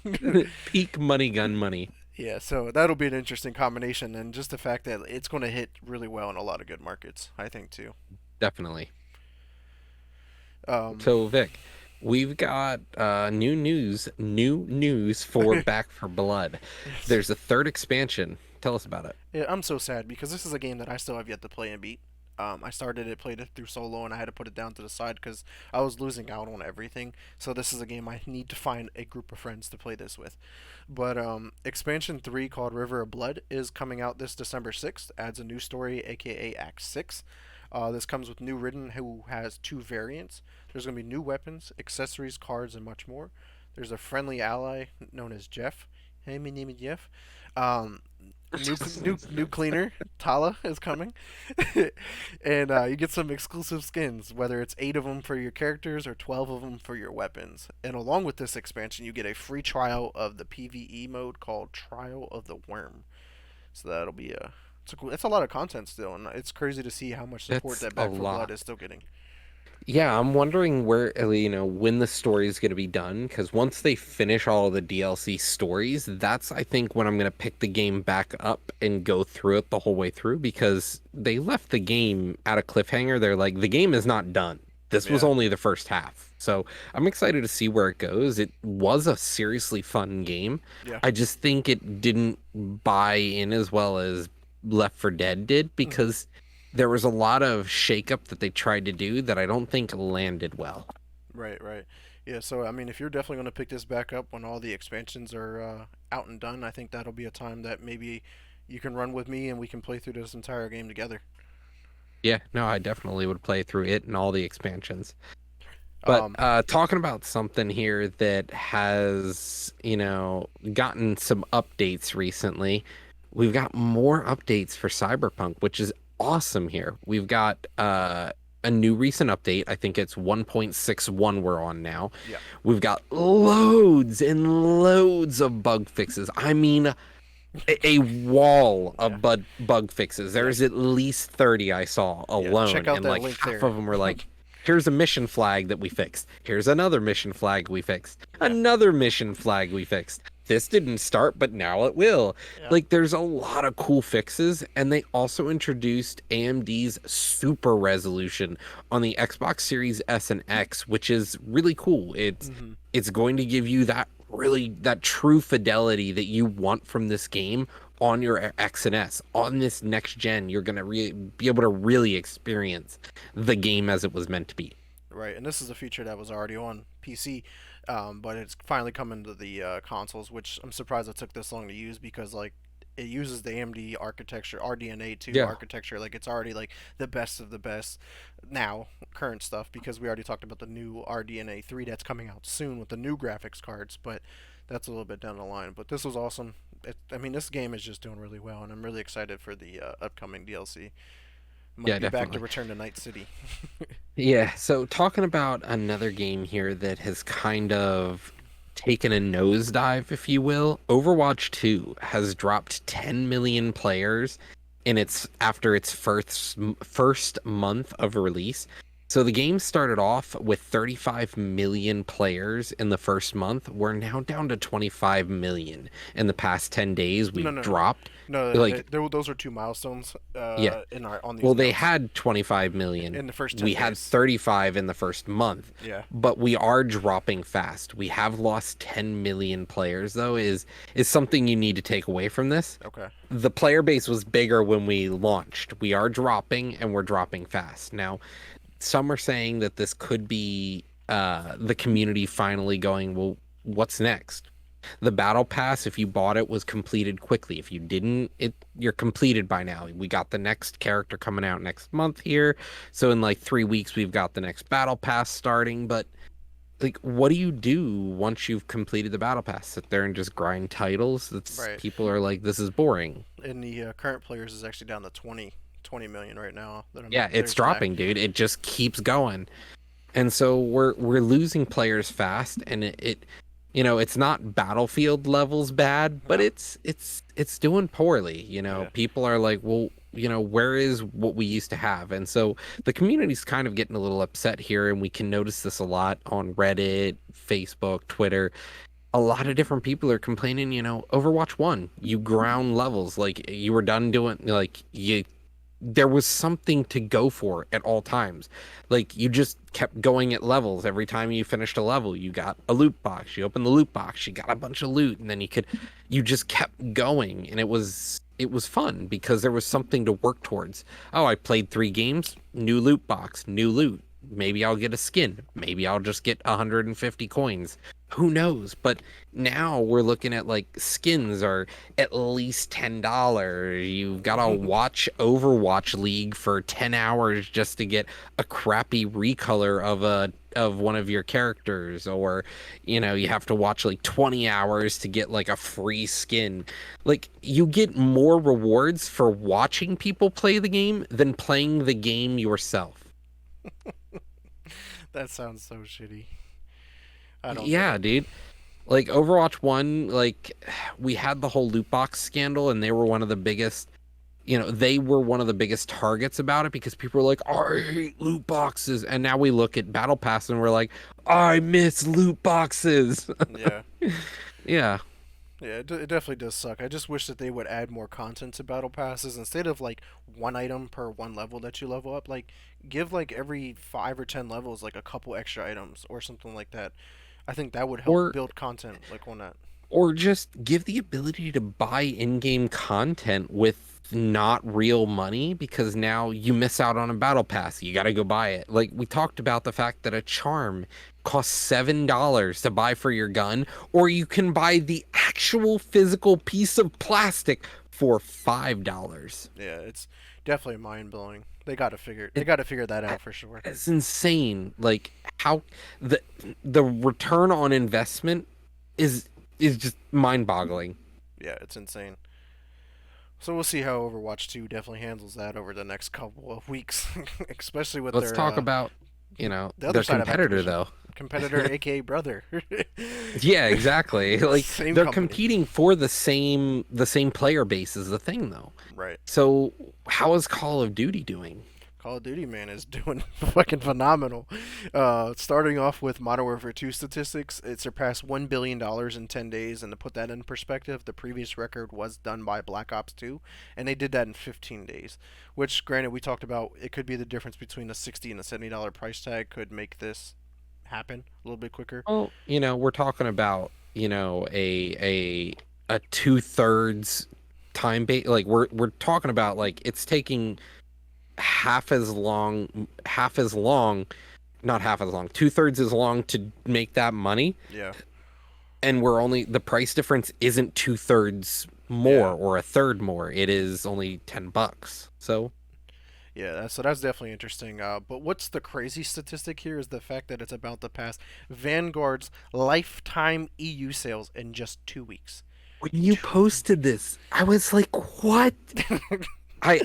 A: go.
B: Peak money gun money.
A: Yeah, so that'll be an interesting combination, and just the fact that it's going to hit really well in a lot of good markets, I think too.
B: Definitely.
A: Um,
B: So Vic, we've got new news for Back for Blood.
A: yes.
B: There's a third expansion. Tell us about it.
A: Yeah, I'm so sad because this is a game that I still have yet to play and beat. I started it, played it through solo, and I had to put it down to the side because I was losing out on everything. So this is a game I need to find a group of friends to play this with. But expansion 3 called River of Blood is coming out this December 6th. Adds a new story, aka Act 6. This comes with new Ridden, who has two variants. There's going to be new weapons, accessories, cards, and much more. There's a friendly ally known as Jeff. Hey, my name is Jeff. Um, new cleaner Tala is coming, and you get some exclusive skins. Whether it's 8 of them for your characters or 12 of them for your weapons. And along with this expansion, you get a free trial of the PVE mode called Trial of the Worm. So that'll be a it's a lot of content still, and it's crazy to see how much support
B: That's
A: that
B: a
A: Back for Blood
B: lot.
A: is still getting.
B: Yeah, I'm wondering where, when the story is going to be done, because once they finish all of the DLC stories, that's, I think, when I'm going to pick the game back up and go through it the whole way through, because they left the game at a cliffhanger. They're like, the game is not done. This was
A: Yeah,
B: only the first half. So I'm excited to see where it goes. It was a seriously fun game.
A: yeah.
B: I just think it didn't buy in as well as Left 4 Dead did,
A: Hmm.
B: because there was a lot of shakeup that they tried to do that I don't think landed well.
A: Right, right. Yeah, so I mean, if you're definitely going to pick this back up when all the expansions are out and done, I think that'll be a time that maybe you can run with me and we can play through this entire game together.
B: Yeah, no, I definitely would play through it and all the expansions. But
A: Um,
B: talking about something here that has, gotten some updates recently, we've got more updates for Cyberpunk, which is awesome here. We've got a new recent update. I think it's 1.61 we're on now.
A: yeah,
B: We've got loads and loads of bug fixes. I mean, a wall
A: yeah,
B: of bug fixes.
A: yeah,
B: There's at least 30 I saw
A: yeah. Check
B: alone,
A: out
B: and
A: that
B: like
A: link
B: half
A: there.
B: of them were like, here's a mission flag that we fixed. Here's another mission flag we fixed.
A: Yeah,
B: Another mission flag we fixed. This didn't start, but now it will.
A: yeah.
B: Like, there's a lot of cool fixes, and they also introduced AMD's super resolution on the Xbox Series S and X, which is really cool.
A: Hmm.
B: It's going to give you that true fidelity that you want from this game on your X and S. On this next gen, you're going to be able to really experience the game as it was meant to be.
A: Right, and this is a feature that was already on PC, but it's finally coming to the consoles, which I'm surprised it took this long to use because like it uses the AMD architecture, RDNA 2
B: Yeah.
A: architecture. Like it's already like the best of the best now, current stuff, because we already talked about the new RDNA 3 that's coming out soon with the new graphics cards, but that's a little bit down the line. But this was awesome. I mean, this game is just doing really well, and I'm really excited for the upcoming DLC. Might
B: Yeah,
A: be back to
B: definitely.
A: Return to Night City.
B: Yeah, so talking about another game here that has kind of taken a nosedive, if you will, Overwatch 2 has dropped 10 million players in its after its first month of release. So the game started off with 35 million players in the first month. We're now down to 25 million in the past 10 days.
A: No,
B: We've
A: no, no,
B: dropped
A: no.
B: like
A: Those are two milestones
B: yeah,
A: in our on these
B: well, they
A: notes
B: had 25 million.
A: in the first
B: We
A: 10
B: had
A: days.
B: 35 in the first month,
A: Yeah.
B: but we are dropping fast. We have lost 10 million players, though, is something you need to take away from this.
A: Okay.
B: The player base was bigger when we launched. We are dropping and we're dropping fast. Now, some are saying that this could be the community finally going, well, what's next? The battle pass, if you bought it, was completed quickly. If you didn't, you're completed by now. We got the next character coming out next month here. So in like 3 weeks, we've got the next battle pass starting. But like, what do you do once you've completed the battle pass? Sit there and just grind titles? That's
A: Right.
B: people are like, this is boring.
A: And the current players is actually down to 20 million right now.
B: Yeah, it's
A: There's an act.
B: dropping, dude. It just keeps going. And so we're losing players fast, and it's not Battlefield levels bad, but
A: No.
B: it's doing poorly.
A: Yeah.
B: People are like, well, where is what we used to have? And so the community's kind of getting a little upset here, and we can notice this a lot on Reddit, Facebook, Twitter. A lot of different people are complaining, Overwatch 1, you ground levels, like you were done doing, like you there was something to go for at all times. Like you just kept going at levels. Every time you finished a level, you got a loot box. You opened the loot box, you got a bunch of loot, and then you just kept going, and it was fun because there was something to work towards. Oh, I played 3 games, new loot box, new loot. maybe I'll get a skin. Maybe I'll just get 150 coins. Who knows? But now we're looking at like skins are at least $10. You've got to watch Overwatch League for 10 hours just to get a crappy recolor of one of your characters, or you have to watch like 20 hours to get like a free skin. Like you get more rewards for watching people play the game than playing the game yourself.
A: That sounds so shitty. I don't get
B: Yeah,
A: it.
B: dude. Like Overwatch 1, like we had the whole loot box scandal and they were one of the biggest, they were one of the biggest targets about it because people were like, I hate loot boxes. And now we look at Battle Pass and we're like, I miss loot boxes.
A: Yeah.
B: Yeah.
A: Yeah, it definitely does suck. I just wish that they would add more content to battle passes instead of like one item per one level that you level up. Like, give like every 5 or 10 levels like a couple extra items or something like that. I think that would help
B: Or
A: build content like on that.
B: or just give the ability to buy in-game content with not real money, because now you miss out on a battle pass. You got to go buy it. Like we talked about the fact that a charm costs $7 to buy for your gun, or you can buy the actual physical piece of plastic for $5.
A: Yeah, it's definitely mind blowing. They
B: It,
A: got to figure that out for sure.
B: it's insane. Like how the the return on investment is is just mind-boggling.
A: Yeah, it's insane. So we'll see how Overwatch 2 definitely handles that over the next couple of weeks, especially with
B: Let's
A: their
B: talk about,
A: the other
B: their
A: side of
B: competitor
A: Activision,
B: though.
A: competitor aka brother.
B: Yeah, exactly. Like
A: Same
B: they're
A: company.
B: competing for the same player base is the thing though.
A: Right.
B: So how is Call of Duty doing?
A: Call of Duty, man, is doing fucking phenomenal. Starting off with Modern Warfare 2 statistics, it surpassed $1 billion in 10 days. And to put that in perspective, the previous record was done by Black Ops 2, and they did that in 15 days. Which, granted, we talked about it could be the difference between a $60 and a $70 price tag could make this happen a little bit quicker.
B: Well, we're talking about, a two-thirds time base. Like we're talking about like it's taking half as long, not half as long, two-thirds as long to make that money.
A: Yeah.
B: And we're only the price difference isn't two-thirds more
A: Yeah.
B: or a third more. It is only $10. So
A: Yeah, so that's definitely interesting. But what's the crazy statistic here is the fact that it's about to pass Vanguard's lifetime EU sales in just 2 weeks.
B: when you
A: 2 weeks.
B: posted this, I was like, "What?" I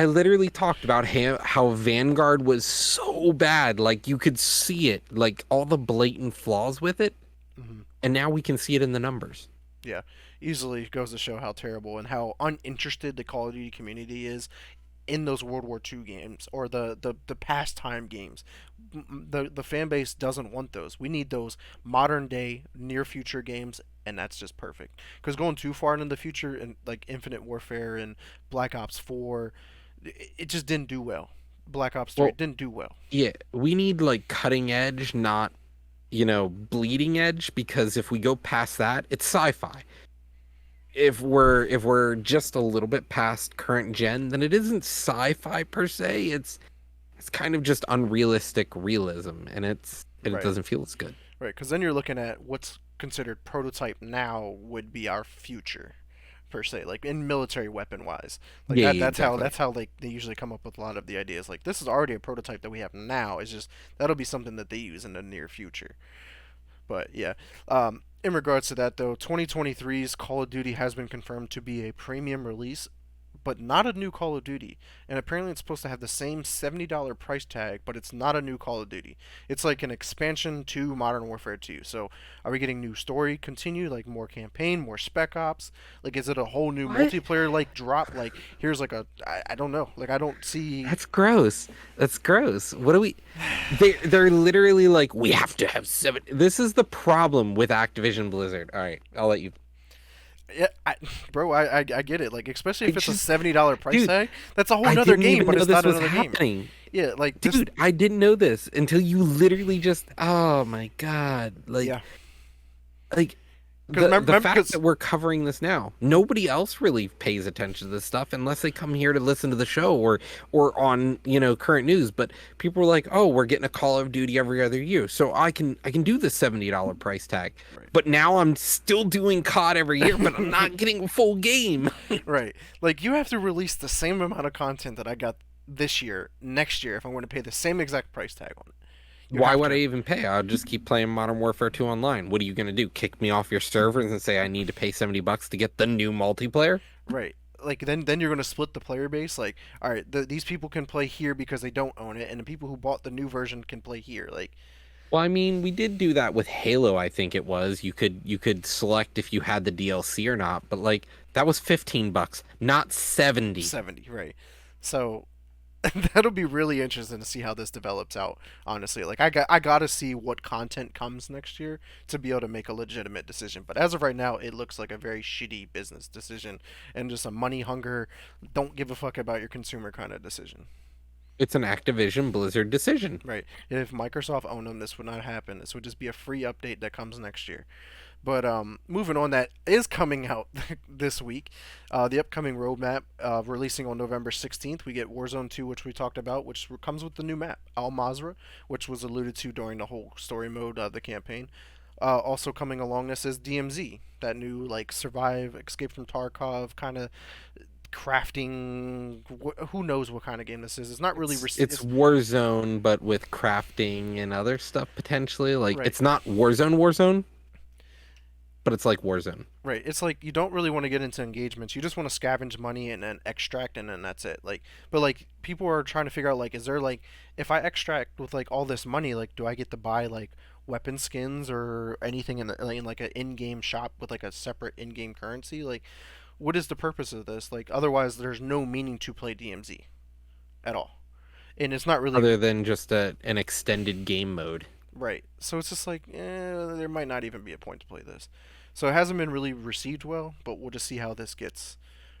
B: literally talked about how Vanguard was so bad, like you could see it, like all the blatant flaws with it,
A: Mhm.
B: and now we can see it in the numbers.
A: Yeah, easily goes to show how terrible and how uninterested the Call of Duty community is in those World War II games or the pastime games. The fan base doesn't want those. We need those modern day, near future games, and that's just perfect. Because going too far into the future and like Infinite Warfare and Black Ops 4, it just didn't do well. Black Ops 3
B: Well,
A: it didn't do well.
B: yeah, we need like cutting edge, not, bleeding edge, because if we go past that, it's sci-fi. If we're just a little bit past current gen, then it isn't sci-fi per se. It's kind of just unrealistic realism, and it
A: Right.
B: doesn't feel as good.
A: Right. Because then you're looking at what's considered prototype now would be our future per se, like in military weapon wise, like
B: Yeah,
A: that.
B: yeah,
A: That's how
B: exactly.
A: they usually come up with a lot of the ideas. Like this is already a prototype that we have now. It's just that'll be something that they use in the near future. But yeah, in regards to that though, 2023's Call of Duty has been confirmed to be a premium release, but not a new Call of Duty. And apparently it's supposed to have the same $70 price tag, but it's not a new Call of Duty. It's like an expansion to Modern Warfare 2. So are we getting new story continue, like more campaign, more spec ops? Like is it a whole new
B: What?
A: multiplayer like drop? Like here's like I don't know. Like I don't see.
B: That's gross. That's gross. What do we? They're literally like, we have to have seven. This is the problem with Activision Blizzard. All right, I'll let you.
A: Yeah, bro, I get it. Like especially
B: I
A: if it's a
B: just,
A: $70 price
B: dude,
A: tag, that's a whole
B: I
A: nother
B: didn't
A: game,
B: even
A: but
B: know
A: it's
B: this
A: not
B: was
A: another game.
B: happening.
A: Yeah, like just
B: Dude, I didn't know this until you literally just, oh my God.
A: yeah.
B: Like
A: Because
B: The
A: remember,
B: fact
A: because
B: that we're covering this now, nobody else really pays attention to this stuff unless they come here to listen to the show or on, current news. But people are like, "Oh, we're getting a Call of Duty every other year, so I can do the $70 price tag." But now I'm still doing COD every year, but I'm
A: right.
B: not getting a full game.
A: Right. Like you have to release the same amount of content that I got this year, next year, if I want to pay the same exact price tag on it. You
B: Why
A: have
B: would I
A: to.
B: even pay? I'll just keep playing Modern Warfare 2 online. What are you gonna do? Kick me off your servers and say I need to pay $70 to get the new multiplayer?
A: Right. Like then you're gonna split the player base. Like, all right, these people can play here because they don't own it, and the people who bought the new version can play here. Like
B: Well, I mean, we did do that with Halo, I think it was. You could select if you had the DLC or not, but like that was $15, not 70.
A: 70, right? So that'll be really interesting to see how this develops out. Honestly, like I gotta see what content comes next year to be able to make a legitimate decision. But as of right now, it looks like a very shitty business decision and just a money hunger, don't give a fuck about your consumer kind of decision.
B: It's an Activision Blizzard decision.
A: Right? If Microsoft owned them, this would not happen. This would just be a free update that comes next year. But moving on, that is coming out this week. The upcoming roadmap, releasing on November 16th, we get Warzone 2, which we talked about, which comes with the new map, Al Mazrah, which was alluded to during the whole story mode of the campaign. Also coming along this is DMZ, that new like survive, escape from Tarkov kind of crafting. Who knows what kind of game this is? It's not really.
B: It's Warzone, but with crafting and other stuff potentially. Like
A: Right.
B: it's not Warzone, but it's like Warzone.
A: Right. It's like you don't really want to get into engagements. You just want to scavenge money and then extract and then that's it. Like but like people are trying to figure out like is there like if I extract with like all this money, like do I get to buy like weapon skins or anything in like an in-game shop with like a separate in-game currency? Like what is the purpose of this? Like otherwise there's no meaning to play DMZ at all. And it's not really
B: Other than just an extended game mode.
A: right. So it's just like, there might not even be a point to play this. So it hasn't been really received well, but we'll just see how this gets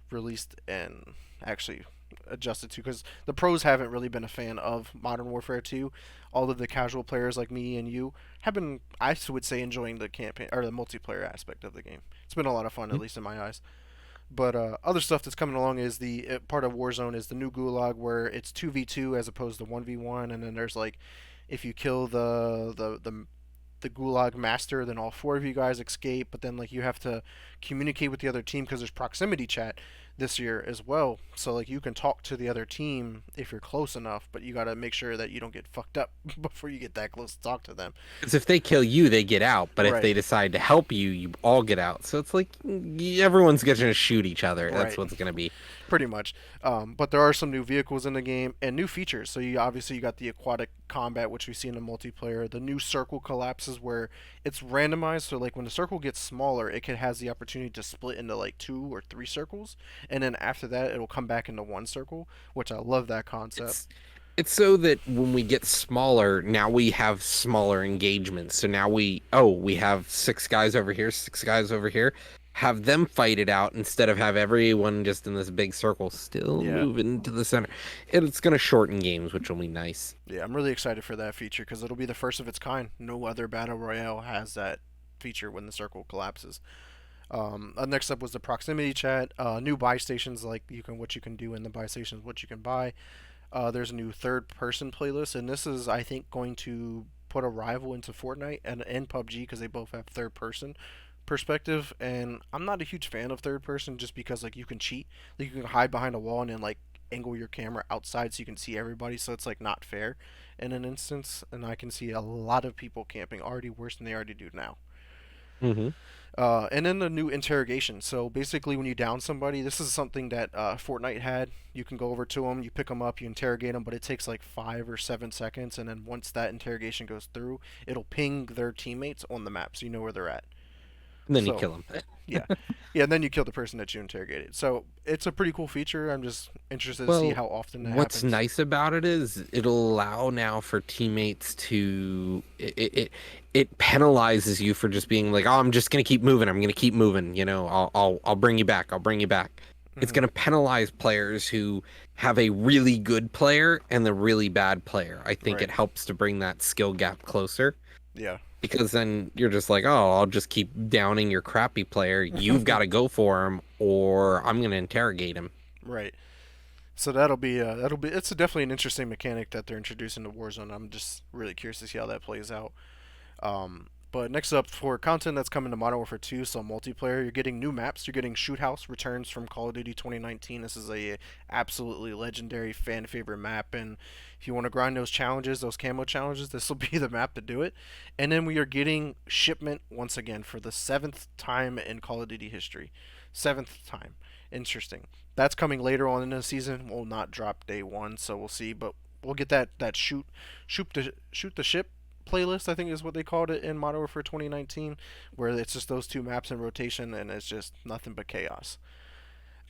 A: released and actually adjusted to. Because the pros haven't really been a fan of Modern Warfare 2. All of the casual players like me and you have been, I would say, enjoying the campaign or the multiplayer aspect of the game. It's been a lot of fun, at least in my eyes. But other stuff that's coming along is the part of Warzone is the new Gulag where it's 2v2 as opposed to 1v1, and then there's like if you kill the Gulag master, then all four of you guys escape. But then like you have to communicate with the other team because there's proximity chat this year as well. So like you can talk to the other team if you're close enough, but you got to make sure that you don't get fucked up before you get that close to talk to them.
B: Because if they kill you, they get out. But if
A: Right.
B: they decide to help you, you all get out. So it's like everyone's going to shoot each other. That's
A: Right.
B: what's going to be.
A: Pretty much. But there are some new vehicles in the game and new features. So you obviously you got the aquatic combat, which we see in the multiplayer. The new circle collapses where it's randomized. So like when the circle gets smaller, has the opportunity to split into like two or three circles, and then after that, it'll come back into one circle. Which I love that concept.
B: It's it's so that when we get smaller, now we have smaller engagements. So now we have six guys over here, six guys over here. Have them fight it out instead of have everyone just in this big circle still
A: Yeah.
B: moving to the center. It's going to shorten games, which will be nice.
A: Yeah, I'm really excited for that feature because it'll be the first of its kind. No other battle royale has that feature when the circle collapses. Next up was the proximity chat. New buy stations like what you can do in the buy stations, what you can buy. There's a new third person playlist, and this is I think going to put a rival into Fortnite and PUBG because they both have third person perspective. And I'm not a huge fan of third person just because like you can cheat, like you can hide behind a wall and then like angle your camera outside so you can see everybody. So it's like not fair in an instance, and I can see a lot of people camping already worse than they already do now.
B: Hmm.
A: And then the new interrogation. So basically, when you down somebody, this is something that Fortnite had. You can go over to them, you pick them up, you interrogate them, but it takes like 5 or 7 seconds. And then once that interrogation goes through, it'll ping their teammates on the map, so you know where they're at.
B: And then you
A: So
B: kill them.
A: yeah, yeah. And then you kill the person that you interrogated. So it's a pretty cool feature. I'm just interested to see
B: Well,
A: how often that
B: what's
A: happens.
B: nice about it is it'll allow now for teammates to it penalizes you for just being like, oh, I'm just gonna keep moving. I'm gonna keep moving. I'll bring you back. I'll bring you back. It's
A: Hmm.
B: gonna penalize players who have a really good player and the really bad player. I think
A: Right.
B: it helps to bring that skill gap closer.
A: Yeah.
B: because then you're just like, oh, I'll just keep downing your crappy player. You've got to go for him, or I'm gonna interrogate him.
A: Right. So that'll be it's definitely an interesting mechanic that they're introducing to Warzone. I'm just really curious to see how that plays out. But next up, for content that's coming to Modern Warfare 2, so multiplayer, you're getting new maps. You're getting Shoot House returns from Call of Duty 2019. This is a absolutely legendary fan favorite map, and if you want to grind those challenges, those camo challenges, this will be the map to do it. And then we are getting Shipment once again for the seventh time in Call of Duty history. Seventh time. Interesting. That's coming later on in the season. Will not drop day one, so we'll see. But we'll get that shoot the ship playlist, I think is what they called it in Modern Warfare 2019, where it's just those two maps in rotation and it's just nothing but chaos.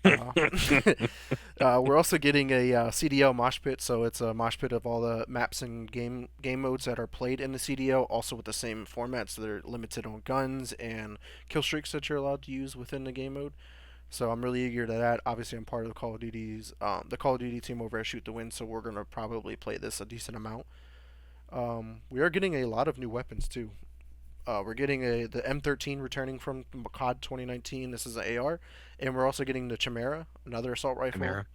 A: Uh, we're also getting a CDL mosh pit, so it's a mosh pit of all the maps and game modes that are played in the CDL, also with the same format, so they're limited on guns and kill streaks that you're allowed to use within the game mode. So I'm really eager to that. Obviously, I'm part of the Call of Duty team over at Shoot to Win, so we're gonna probably play this a decent amount. We are getting a lot of new weapons too. We're getting the M13 returning from COD 2019. This is an AR, and we're also getting the Chimera, another assault rifle.
B: Chimera.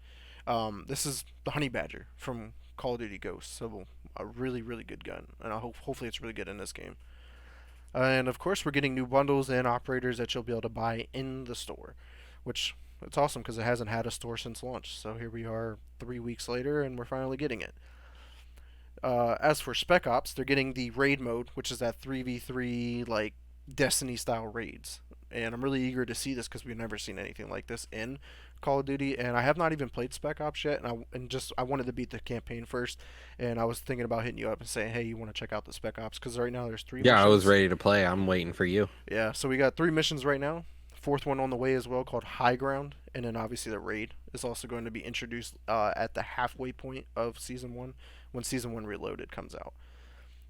A: This is the Honey Badger from Call of Duty Ghosts, so a really really good gun, and hopefully it's really good in this game. And of course, we're getting new bundles and operators that you'll be able to buy in the store, which it's awesome because it hasn't had a store since launch. So here we are 3 weeks later, and we're finally getting it. As for Spec Ops, they're getting the raid mode, which is that 3v3 like Destiny style raids. And I'm really eager to see this because we've never seen anything like this in Call of Duty, and I have not even played Spec Ops yet. And I wanted to beat the campaign first, and I was thinking about hitting you up and saying, hey, you want to check out the Spec Ops? Because right now there's three
B: Yeah, I was
A: missions.
B: ready to play. I'm waiting for you.
A: Yeah, so we got three missions right now. Fourth one on the way as well, called High Ground, and then obviously the raid is also going to be introduced at the halfway point of season one, when season one Reloaded comes out.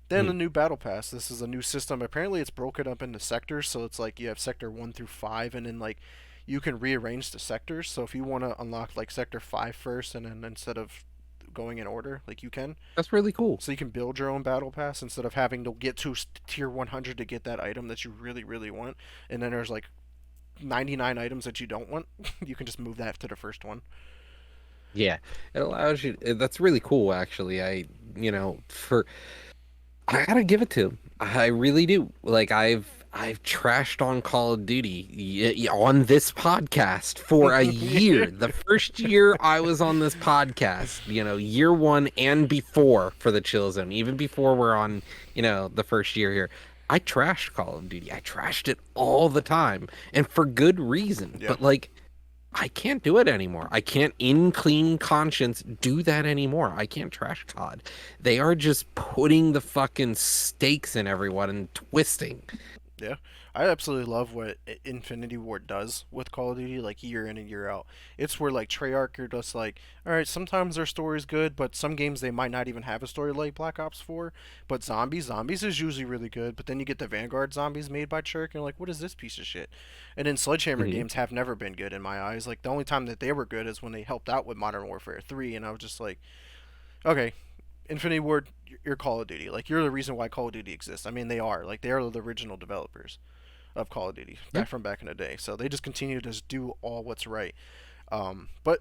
A: Then
B: Hmm.
A: the new battle pass. This is a new system. Apparently, it's broken up into sectors, so it's like you have sector 1 through 5, and then like you can rearrange the sectors. So if you want to unlock like sector 5 first, and then instead of going in order, like you can,
B: That's really cool.
A: so you can build your own battle pass instead of having to get to tier 100 to get that item that you really really want. And then there's like 99 items that you don't want. You can just move that to the first one.
B: Yeah, it allows you. That's really cool, actually. For I gotta give it to him. I really do. Like I've trashed on Call of Duty on this podcast for a year. The first year I was on this podcast, year one and before for the Chill Zone, even before we're on, the first year here. I trashed Call of Duty. I trashed it all the time, and for good reason.
A: Yeah,
B: But like I can't do it anymore. I can't, in clean conscience, do that anymore. I can't trash COD. They are just putting the fucking stakes in everyone and twisting.
A: yeah. I absolutely love what Infinity Ward does with Call of Duty, like year in and year out. It's where like Treyarch are just like, all right, sometimes their story's good, but some games they might not even have a story like Black Ops 4. But Zombies is usually really good. But then you get the Vanguard zombies made by Treyarch, and you're like, what is this piece of shit? And then Sledgehammer
B: Mhm.
A: games have never been good in my eyes. Like the only time that they were good is when they helped out with Modern Warfare 3, and I was just like, okay, Infinity Ward, you're Call of Duty. Like you're the reason why Call of Duty exists. I mean, they are like they are the original developers of Call of Duty
B: Yeah.
A: back in the day. So they just continue to just do all what's right. But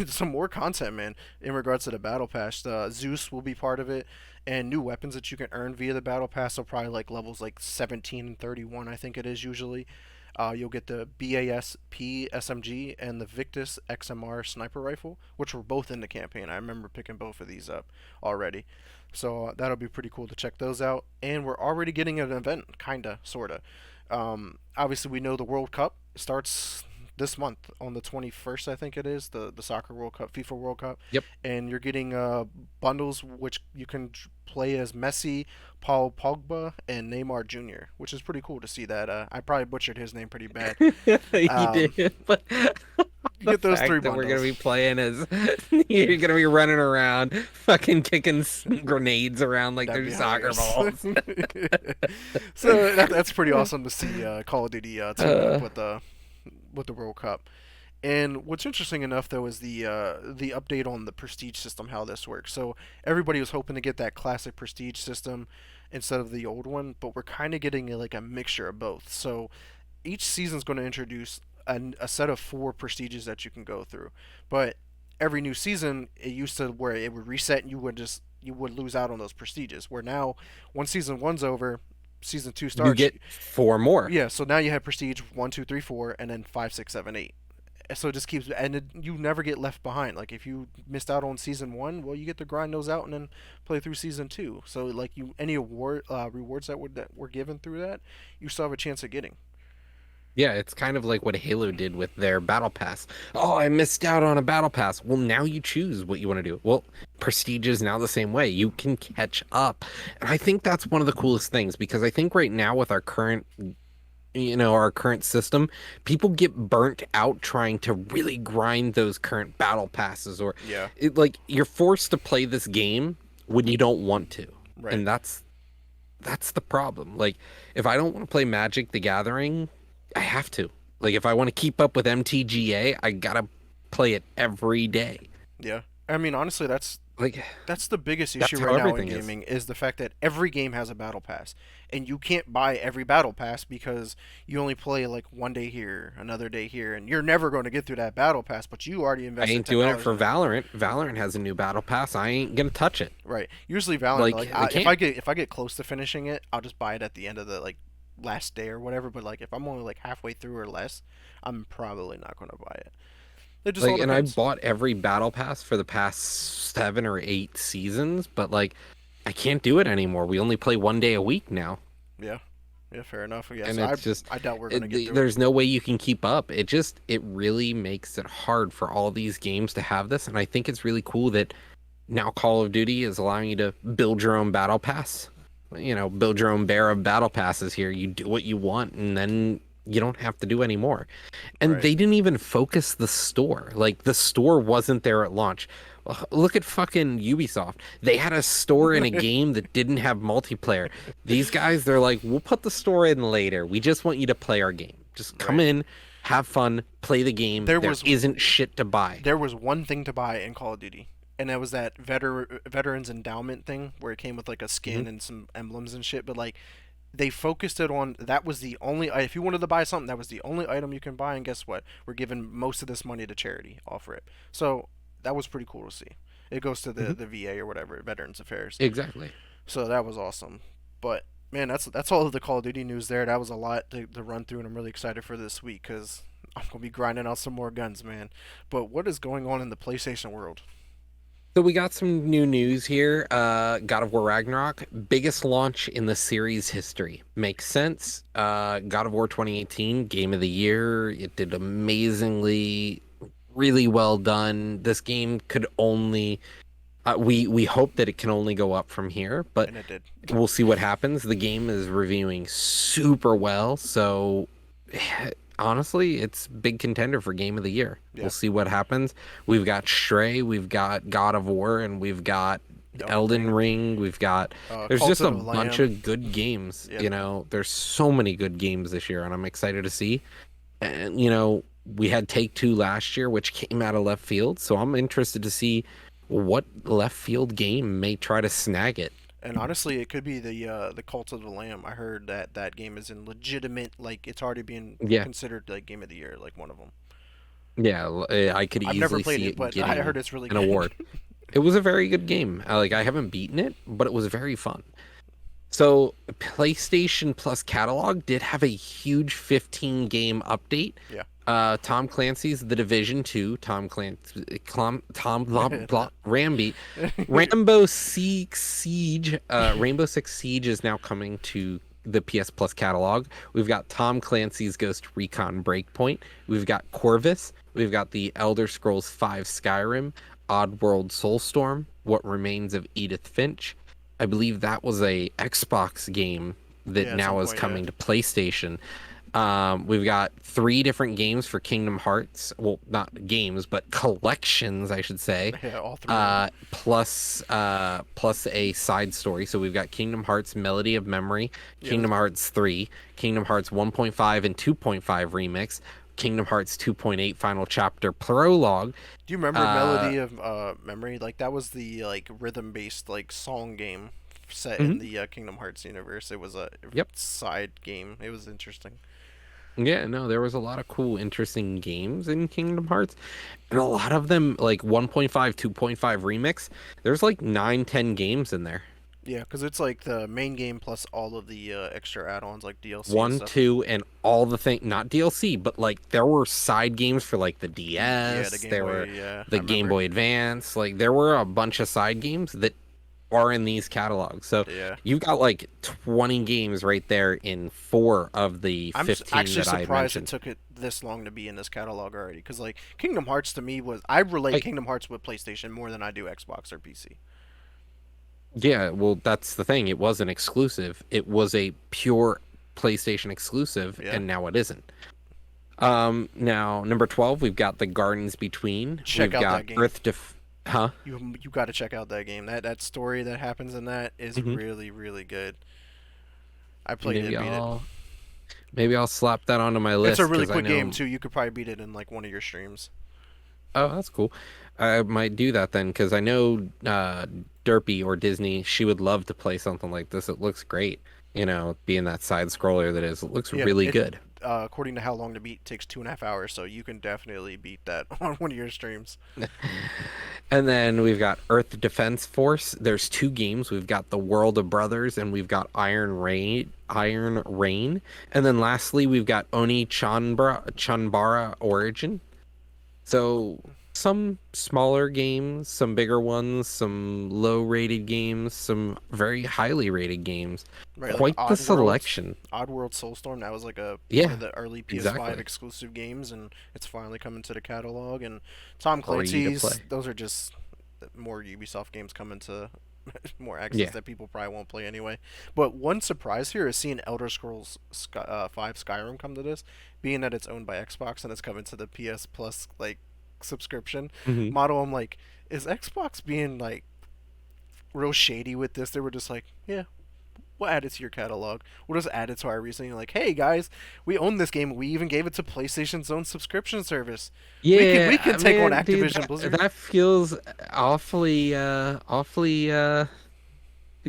A: some more content, man, in regards to the battle pass. Zeus will be part of it, and new weapons that you can earn via the battle pass. So probably like levels like 17 and 31, I think it is usually. You'll get the BASP SMG and the Victus XMR sniper rifle, which were both in the campaign. I remember picking both of these up already. So that'll be pretty cool to check those out. And we're already getting an event, kinda, sorta. Obviously, we know the World Cup starts this month on the 21st, I think it is, the Soccer World Cup, FIFA World Cup.
B: Yep.
A: And you're getting bundles which you can play as Messi, Paul Pogba, and Neymar Jr., which is pretty cool to see that. I probably butchered his name pretty bad.
B: You
A: Um,
B: did, but
A: you
B: the
A: get those three
B: fact that we're gonna
A: bundles.
B: be playing as you're gonna be running around, fucking kicking grenades around like
A: That'd
B: they're
A: be
B: soccer
A: hilarious.
B: balls.
A: So that's pretty awesome to see Call of Duty teaming up
B: Uh,
A: with the World Cup. And what's interesting enough though is the update on the prestige system, how this works. So everybody was hoping to get that classic prestige system. instead of the old one, but we're kind of getting like a mixture of both. So each season's going to introduce a set of four prestiges that you can go through, but every new season it used to where it would reset and you would lose out on those prestiges. Where now, once season one's over, season two
B: You
A: starts.
B: get four more.
A: Yeah, so now you have prestige one, two, three, four, and then five, six, seven, eight. So it just keeps, and you never get left behind. Like if you missed out on season one, well, you get to grind those out and then play through season two. So like any award rewards that were given through that, you still have a chance of getting.
B: Yeah, it's kind of like what Halo did with their battle pass. Oh, I missed out on a battle pass. Well, now you choose what you want to do. Well, Prestige is now the same way. You can catch up. And I think that's one of the coolest things because I think right now with our current, our current system, people get burnt out trying to really grind those current battle passes or
A: Yeah,
B: like you're forced to play this game when you don't want to.
A: right.
B: And that's the problem. Like, if I don't want to play Magic the Gathering, I have to. Like, if I want to keep up with MTGA, I gotta play it every day.
A: Yeah, I mean honestly,
B: Like,
A: that's the biggest issue
B: that's how
A: right now in
B: everything is.
A: gaming is the fact that every game has a battle pass, and you can't buy every battle pass because you only play like one day here, another day here, and you're never going to get through that battle pass. But you already
B: I
A: invested
B: ain't
A: ten
B: doing it
A: dollars
B: for
A: in it.
B: Valorant. Valorant has a new battle pass. I ain't gonna touch it.
A: Right. Usually Valorant,
B: Like,
A: like
B: I can't.
A: if I get close to finishing it, I'll just buy it at the end of the like last day or whatever. But like if I'm only like halfway through or less, I'm probably not going to buy it. It just all
B: Like, and I
A: depends.
B: bought every battle pass for the past 7 or 8 seasons, but like, I can't do it anymore. We only play 1 day a week now.
A: Yeah. Yeah. Fair enough. Yeah.
B: And
A: So
B: it's just
A: I doubt we're going to get through it.
B: there's no way you can keep up. It really makes it hard for all these games to have this, and I think it's really cool that now Call of Duty is allowing you to build your own battle pass. Build your own bear of battle passes here. You do what you want, and then you don't have to do any more. And
A: Right.
B: they didn't even focus the store. Like the store wasn't there at launch. Look at fucking Ubisoft. They had a store in a game that didn't have multiplayer. These guys, they're like, we'll put the store in later. We just want you to play our game. Just come
A: Right.
B: in, have fun, play the game.
A: There
B: There
A: was
B: isn't shit to buy.
A: there was one thing to buy in Call of Duty, and that was that veterans endowment thing where it came with like a
B: Hmm.
A: skin and some emblems and shit. But like they focused it on that was the only if you wanted to buy something that was the only item you can buy, and guess what? We're giving most of this money to charity off for it. So that was pretty cool to see. It goes to
B: Hmm.
A: the VA or whatever, Veterans Affairs.
B: Exactly.
A: So that was awesome. But man, that's all of the Call of Duty news there. That was a lot to run through, and I'm really excited for this week because I'm gonna be grinding out some more guns, man. But what is going on in the PlayStation world?
B: So we got some new news here. God of War Ragnarok, biggest launch in the series history. Makes sense. God of War 2018, Game of the Year. It did amazingly, really well done. This game could only we hope that it can only go up from here, but
A: And it did.
B: we'll see what happens. The game is reviewing super well, so honestly, it's big contender for game of the year. We'll
A: Yeah.
B: see what happens. We've got Stray, we've got God of War, and we've got
A: Elden
B: Elden
A: Ring,
B: Ring. There's
A: Cult
B: just
A: of
B: a
A: the
B: bunch
A: Lamb.
B: of good games.
A: Yep.
B: There's so many good games this year, and I'm excited to see. And we had Take Two last year, which came out of left field, so I'm interested to see what left field game may try to snag it.
A: And honestly, it could be the Cult of the Lamb. I heard that that game is in legitimate, like it's already being
B: Yeah,
A: considered like game of the year, like one of them.
B: yeah, I could
A: I've never
B: easily
A: played
B: see
A: it,
B: it
A: but I heard
B: getting
A: it's really
B: an
A: good.
B: award. It was a very good game. I haven't beaten it, but it was very fun. So PlayStation Plus catalog did have a huge 15 game update.
A: Yeah.
B: Tom Clancy's The Division 2, Tom Clancy, Tom blah, blah, Ramby, Rainbow Six Siege is now coming to the PS Plus catalog. We've got Tom Clancy's Ghost Recon Breakpoint. We've got Corvus. We've got the Elder Scrolls V Skyrim, Oddworld Soulstorm, What Remains of Edith Finch. I believe that was a Xbox game that
A: Yeah, at some
B: now is
A: point, yeah.
B: coming to PlayStation. We've got 3 different games for Kingdom Hearts. Well, not games, but collections, I should say.
A: Yeah, all three of them.
B: Plus a side story. So we've got Kingdom Hearts Melody of Memory,
A: Yeah.
B: Kingdom Hearts 3, Kingdom Hearts 1.5 and 2.5 Remix, Kingdom Hearts 2.8 Final Chapter Prologue.
A: Do you remember
B: Uh,
A: Melody of Memory? Like that was the like rhythm based like song game set in
B: Hmm.
A: the Kingdom Hearts universe. It was a
B: Yep.
A: side game. It was interesting.
B: Yeah, no, there was a lot of cool, interesting games in Kingdom Hearts, and a lot of them like 1.5, 2.5 remix. There's like 9, 10 games in there.
A: Yeah, because it's like the main game plus all of the extra add-ons like DLC and
B: One,
A: stuff.
B: two, and all the thing, not DLC, but like there were side games for like the
A: The
B: DS,
A: Game
B: there
A: Boy.
B: were
A: Yeah, I
B: the Game
A: remember.
B: Boy Advance, like there were a bunch of side games that are in these catalogs. So
A: Yeah,
B: you've got like 20 games right there in four of the
A: I'm
B: 15
A: actually
B: that I
A: surprised it
B: mentioned.
A: took it this long to be in this catalog already. Because like Kingdom Hearts to me was I relate
B: Like,
A: Kingdom Hearts with PlayStation more than I do Xbox or PC.
B: yeah, well, that's the thing. It wasn't exclusive. It was a pure PlayStation exclusive,
A: Yeah,
B: and now it isn't. Now number 12, we've got The Gardens Between.
A: check
B: We've
A: out
B: got
A: that game.
B: Earth Def Huh?
A: You got to check out that game. That story that happens in that is
B: Hmm.
A: really good. I played it,
B: Maybe
A: beat it.
B: I'll slap that onto my
A: It's a
B: list
A: really
B: because I
A: quick game
B: know.
A: too. You could probably beat it in like one of your streams.
B: Oh, that's cool. I might do that then because I know Derpy or Disney, she would love to play something like this. It looks great, being that side scroller that is. It looks
A: Yeah,
B: really
A: it
B: good.
A: according to how long to beat takes 2.5 hours, so you can definitely beat that on one of your streams.
B: And then we've got Earth Defense Force. There's two games. We've got The World of Brothers and we've got Iron Rain. Iron Rain. And then lastly, we've got Oni Chanbara Origin. So some smaller games, some bigger ones, some low rated games, some very highly rated games.
A: Right, like
B: Quite the selection.
A: Oddworld Soulstorm. That was like a one of
B: Yeah,
A: the early PS5
B: exactly.
A: exclusive games, and it's finally coming to the catalog. And Tom
B: Free to
A: Clancy's,
B: play.
A: those are just more Ubisoft games coming to more access
B: Yeah.
A: that people probably won't play anyway. But one surprise here is seeing Elder Scrolls 5 Skyrim come to this, being that it's owned by Xbox and it's coming to the PS Plus like subscription
B: Hmm.
A: model. I'm like, is Xbox being like real shady with this? They were just like, yeah, we'll add it to your catalog. We'll just add it to our reasoning. Like, hey guys, we own this game. We even gave it to PlayStation's own subscription service. We can
B: Yeah,
A: take on
B: man, dude,
A: Activision Blizzard.
B: that feels awfully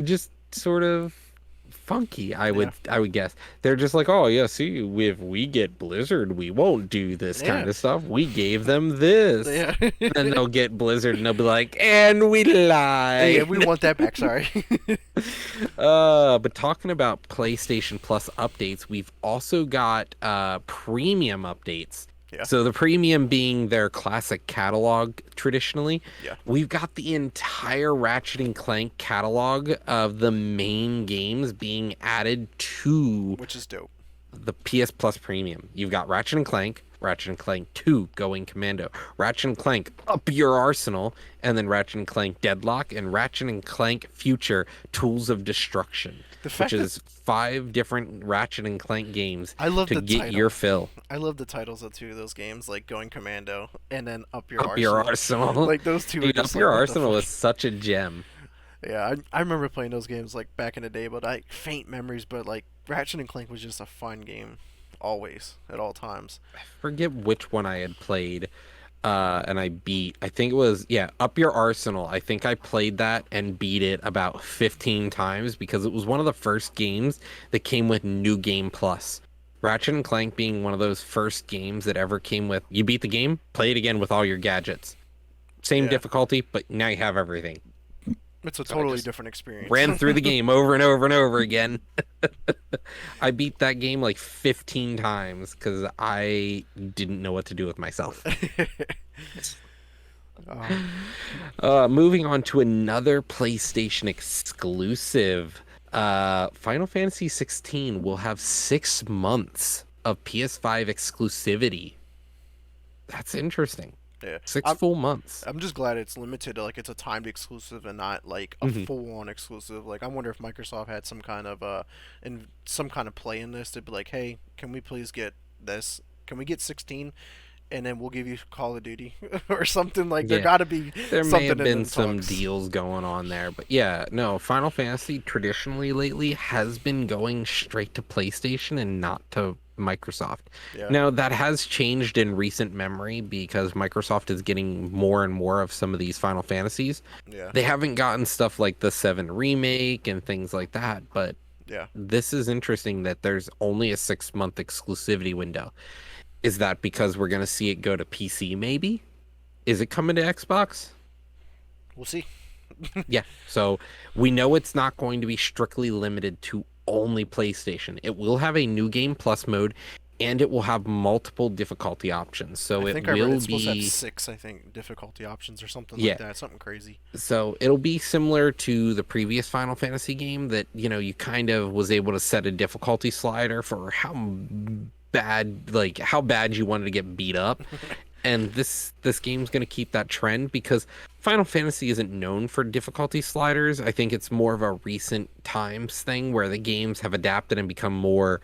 B: just sort of funky,
A: Yeah,
B: I would guess. They're just like, oh yeah, see, if we get Blizzard, we won't do this
A: yeah,
B: kind of stuff. We gave them this.
A: yeah,
B: Then they'll get Blizzard and they'll be like, and we
A: yeah. We
B: lied.
A: want that back. Sorry.
B: But talking about PlayStation Plus updates, we've also got premium updates.
A: Yeah,
B: So the premium being their classic catalog traditionally,
A: yeah.
B: we've got the entire Ratchet and Clank catalog of the main games being added to
A: Which is dope.
B: the PS Plus Premium. You've got Ratchet and Clank 2 Going Commando, Ratchet and Clank Up Your Arsenal, and then Ratchet and Clank Deadlock, and Ratchet and Clank Future Tools of Destruction,
A: The
B: which
A: fact that
B: is 5 different Ratchet and Clank games
A: I love
B: to
A: the
B: get your
A: title.
B: fill.
A: I love the titles of two of those games, like Going Commando and then Up Your
B: Up Your
A: Arsenal.
B: Arsenal.
A: Like those two are
B: Dude,
A: just
B: Up
A: like,
B: Your
A: what the
B: Arsenal
A: fuck?
B: is such a gem.
A: Yeah, I remember playing those games like back in the day, but I faint memories. But like Ratchet and Clank was just a fun game, always at all times.
B: Forget which one I had played and I beat. I think it was, yeah, Up Your Arsenal. I think I played that and beat it about 15 times because it was one of the first games that came with New Game Plus. Ratchet and Clank being one of those first games that ever came with you beat the game, play it again with all your gadgets. Same
A: Yeah,
B: difficulty, but now you have everything.
A: it's a
B: So I
A: totally
B: just
A: different experience.
B: ran through the game over and over and over again. I beat that game like 15 times because I didn't know what to do with myself.
A: um,
B: Moving on to another PlayStation exclusive. Final Fantasy 16 will have 6 months of PS5 exclusivity. That's interesting.
A: yeah,
B: Six
A: I'm
B: full months.
A: I'm just glad it's limited to like it's a timed exclusive and not like a
B: Hmm.
A: full on exclusive. Like I wonder if Microsoft had some kind of some kind of play in this to be like, hey, can we please get this? Can we get 16? and then we'll give you Call of Duty or something. Like there
B: Yeah.
A: got to be
B: There may
A: something
B: have
A: in
B: been
A: them
B: some
A: talks.
B: deals going on there, but yeah, no, Final Fantasy traditionally lately has been going straight to PlayStation and not to Microsoft.
A: Yeah,
B: Now, that has changed in recent memory because Microsoft is getting more and more of some of these Final Fantasies.
A: yeah,
B: They haven't gotten stuff like the 7 remake and things like that, but
A: yeah.
B: this is interesting that there's only a 6-month exclusivity window. Is that because we're going to see it go to PC maybe? Is it coming to Xbox?
A: We'll see.
B: Yeah. So we know it's not going to be strictly limited to only PlayStation. It will have a new game plus mode and it will have multiple difficulty options.
A: I
B: So it
A: think I read
B: will
A: it's supposed to have
B: be,
A: six. I think difficulty options or something like
B: yeah.
A: that. Something crazy.
B: So it'll be similar to the previous Final Fantasy game that, you kind of was able to set a difficulty slider for how bad you wanted to get beat up. And this game's going to keep that trend because Final Fantasy isn't known for difficulty sliders. I think it's more of a recent times thing where the games have adapted and become more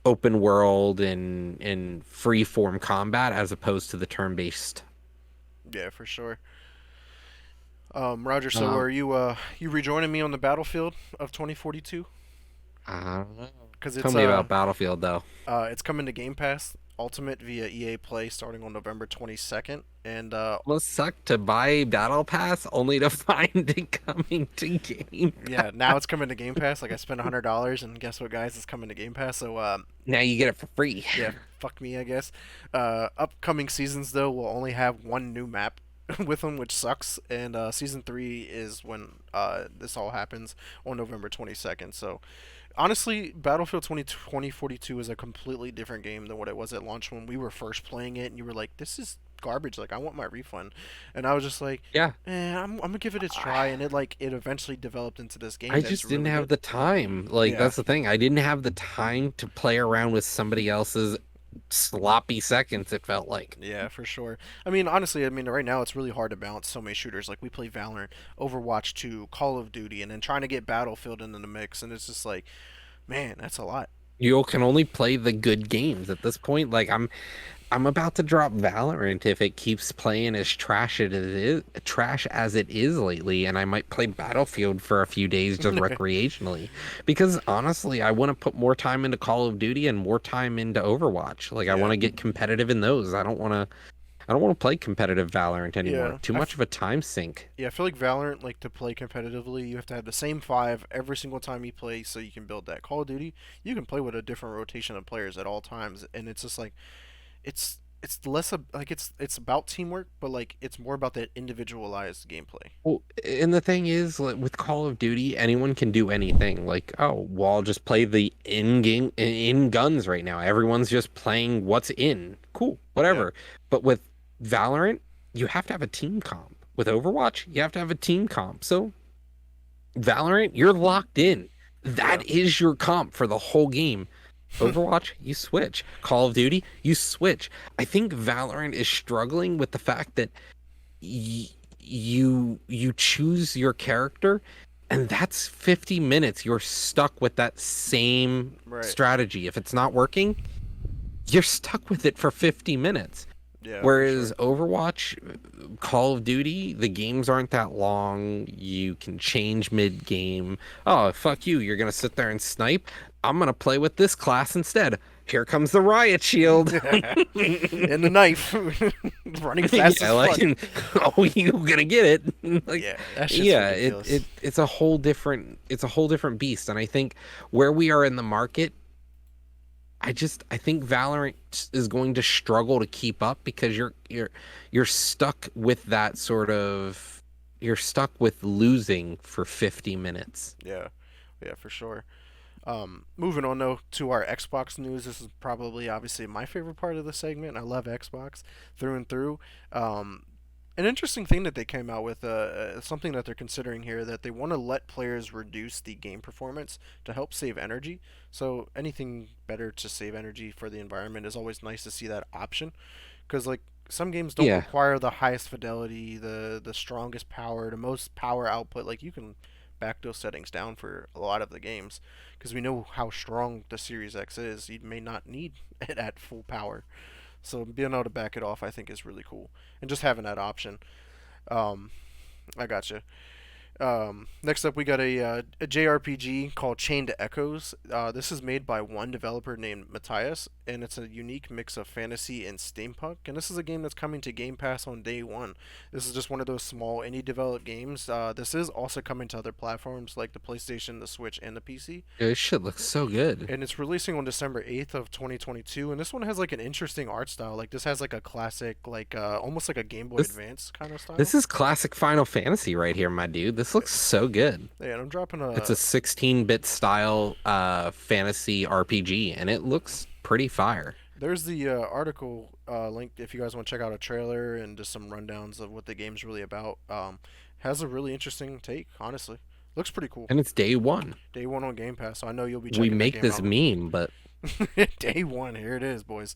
B: open world and free form combat as opposed to the turn-based.
A: Yeah, for sure. Roger. So
B: Um,
A: are you rejoining me on the battlefield of 2042?
B: I don't know.
A: Because
B: Tell me about Battlefield though.
A: it's coming to Game Pass Ultimate via EA Play starting on November 22nd, and
B: Must suck to buy Battle Pass only to find it coming to Game
A: yeah, now it's coming to Game Pass. Like I spent $100, and guess what, guys? It's coming to Game Pass. So
B: Now you get it for free.
A: yeah, fuck me, I guess. Upcoming seasons though will only have one new map with them, which sucks. And season 3 is when this all happens on November 22nd. So honestly, Battlefield 2042 is a completely different game than what it was at launch when we were first playing it, and you were like, "This is garbage. Like, I want my refund." And I was just like,
B: Yeah.
A: I'm gonna give it its try. And it eventually developed into this
B: I
A: game that's
B: just didn't
A: really
B: have
A: good.
B: the time. Like,
A: Yeah,
B: that's the thing. I didn't have the time to play around with somebody else's sloppy seconds, it felt like.
A: yeah, for sure. I mean, honestly, I mean, right now it's really hard to balance so many shooters. Like we play Valorant, Overwatch 2, Call of Duty, and then trying to get Battlefield into the mix, and it's just like, man, that's a lot.
B: You can only play the good games at this point. Like I'm about to drop Valorant if it keeps playing as trash as it is lately, and I might play Battlefield for a few days just recreationally. Because honestly, I want to put more time into Call of Duty and more time into Overwatch. Like I want
A: Yeah,
B: to get competitive in those. I don't want to play competitive Valorant anymore.
A: yeah.
B: Too much of a time sink.
A: Yeah, I feel like Valorant, like to play competitively, you have to have the same five every single time you play, so you can build that. Call of Duty, you can play with a different rotation of players at all times, and it's just like it's less like it's about teamwork, but like it's more about that individualized gameplay.
B: Well, and the thing is, like, with Call of Duty, anyone can do anything. Like, oh, well, I'll just play the in-game in guns right now. Everyone's just playing what's in. Cool,
A: Yeah,
B: whatever. But with Valorant, you have to have a team comp. With Overwatch, you have to have a team comp. So Valorant, you're locked in.
A: yeah,
B: That is your comp for the whole game. Overwatch, you switch. Call of Duty, you switch. I think Valorant is struggling with the fact that y you choose your character and that's 50 minutes. You're stuck with that same
A: right.
B: strategy. If it's not working, you're stuck with it for 50 minutes.
A: Yeah, for
B: Whereas
A: sure.
B: Overwatch, Call of Duty, the games aren't that long. You can change mid-game. Oh, fuck you. You're gonna sit there and snipe. I'm gonna play with this class instead. Here comes the riot shield.
A: And the knife, running fast as
B: Yeah, like,
A: fuck.
B: oh, you gonna get it? Like,
A: Yeah, that shit's
B: yeah,
A: ridiculous.
B: it's a whole different beast. And I think where we are in the market, I think Valorant is going to struggle to keep up because you're stuck with that sort of you're stuck with losing for 50 minutes.
A: Yeah, yeah, for sure. Moving on though to our Xbox news. This is probably obviously my favorite part of the segment. I love Xbox through and through. Um, an interesting thing that they came out with, something that they're considering here, that they want to let players reduce the game performance to help save energy. So anything better to save energy for the environment is always nice to see that option, because like some games don't
B: Yeah.
A: require the highest fidelity, the strongest power, the most power output. Like you can back those settings down for a lot of the games, because we know how strong the Series X is. You may not need it at full power. So being able to back it off, I think, is really cool, and just having that option. Um, I gotcha. Next up, we got a JRPG called Chain to Echoes. This is made by one developer named Matthias, and it's a unique mix of fantasy and steampunk. And this is a game that's coming to Game Pass on day one. This is just one of those small indie developed games. This is also coming to other platforms like the PlayStation, the Switch, and the PC.
B: This shit looks so good.
A: And it's releasing on December 8th of 2022. And this one has like an interesting art style. Like this has like a classic, like almost like a Game Boy
B: This
A: Advance kind of
B: this
A: style.
B: is classic Final Fantasy right here, my dude. This looks so good.
A: Yeah, and I'm dropping
B: It's
A: a
B: a 16-bit style fantasy RPG, and it looks pretty fire.
A: There's the article link if you guys want to check out a trailer and just some rundowns of what the game's really about. Has a really interesting take, honestly. Looks pretty cool.
B: And it's day one.
A: Day one on Game Pass, so I know you'll be
B: We
A: checking that
B: make
A: game
B: this
A: out.
B: meme, but
A: Day one, here it is, boys.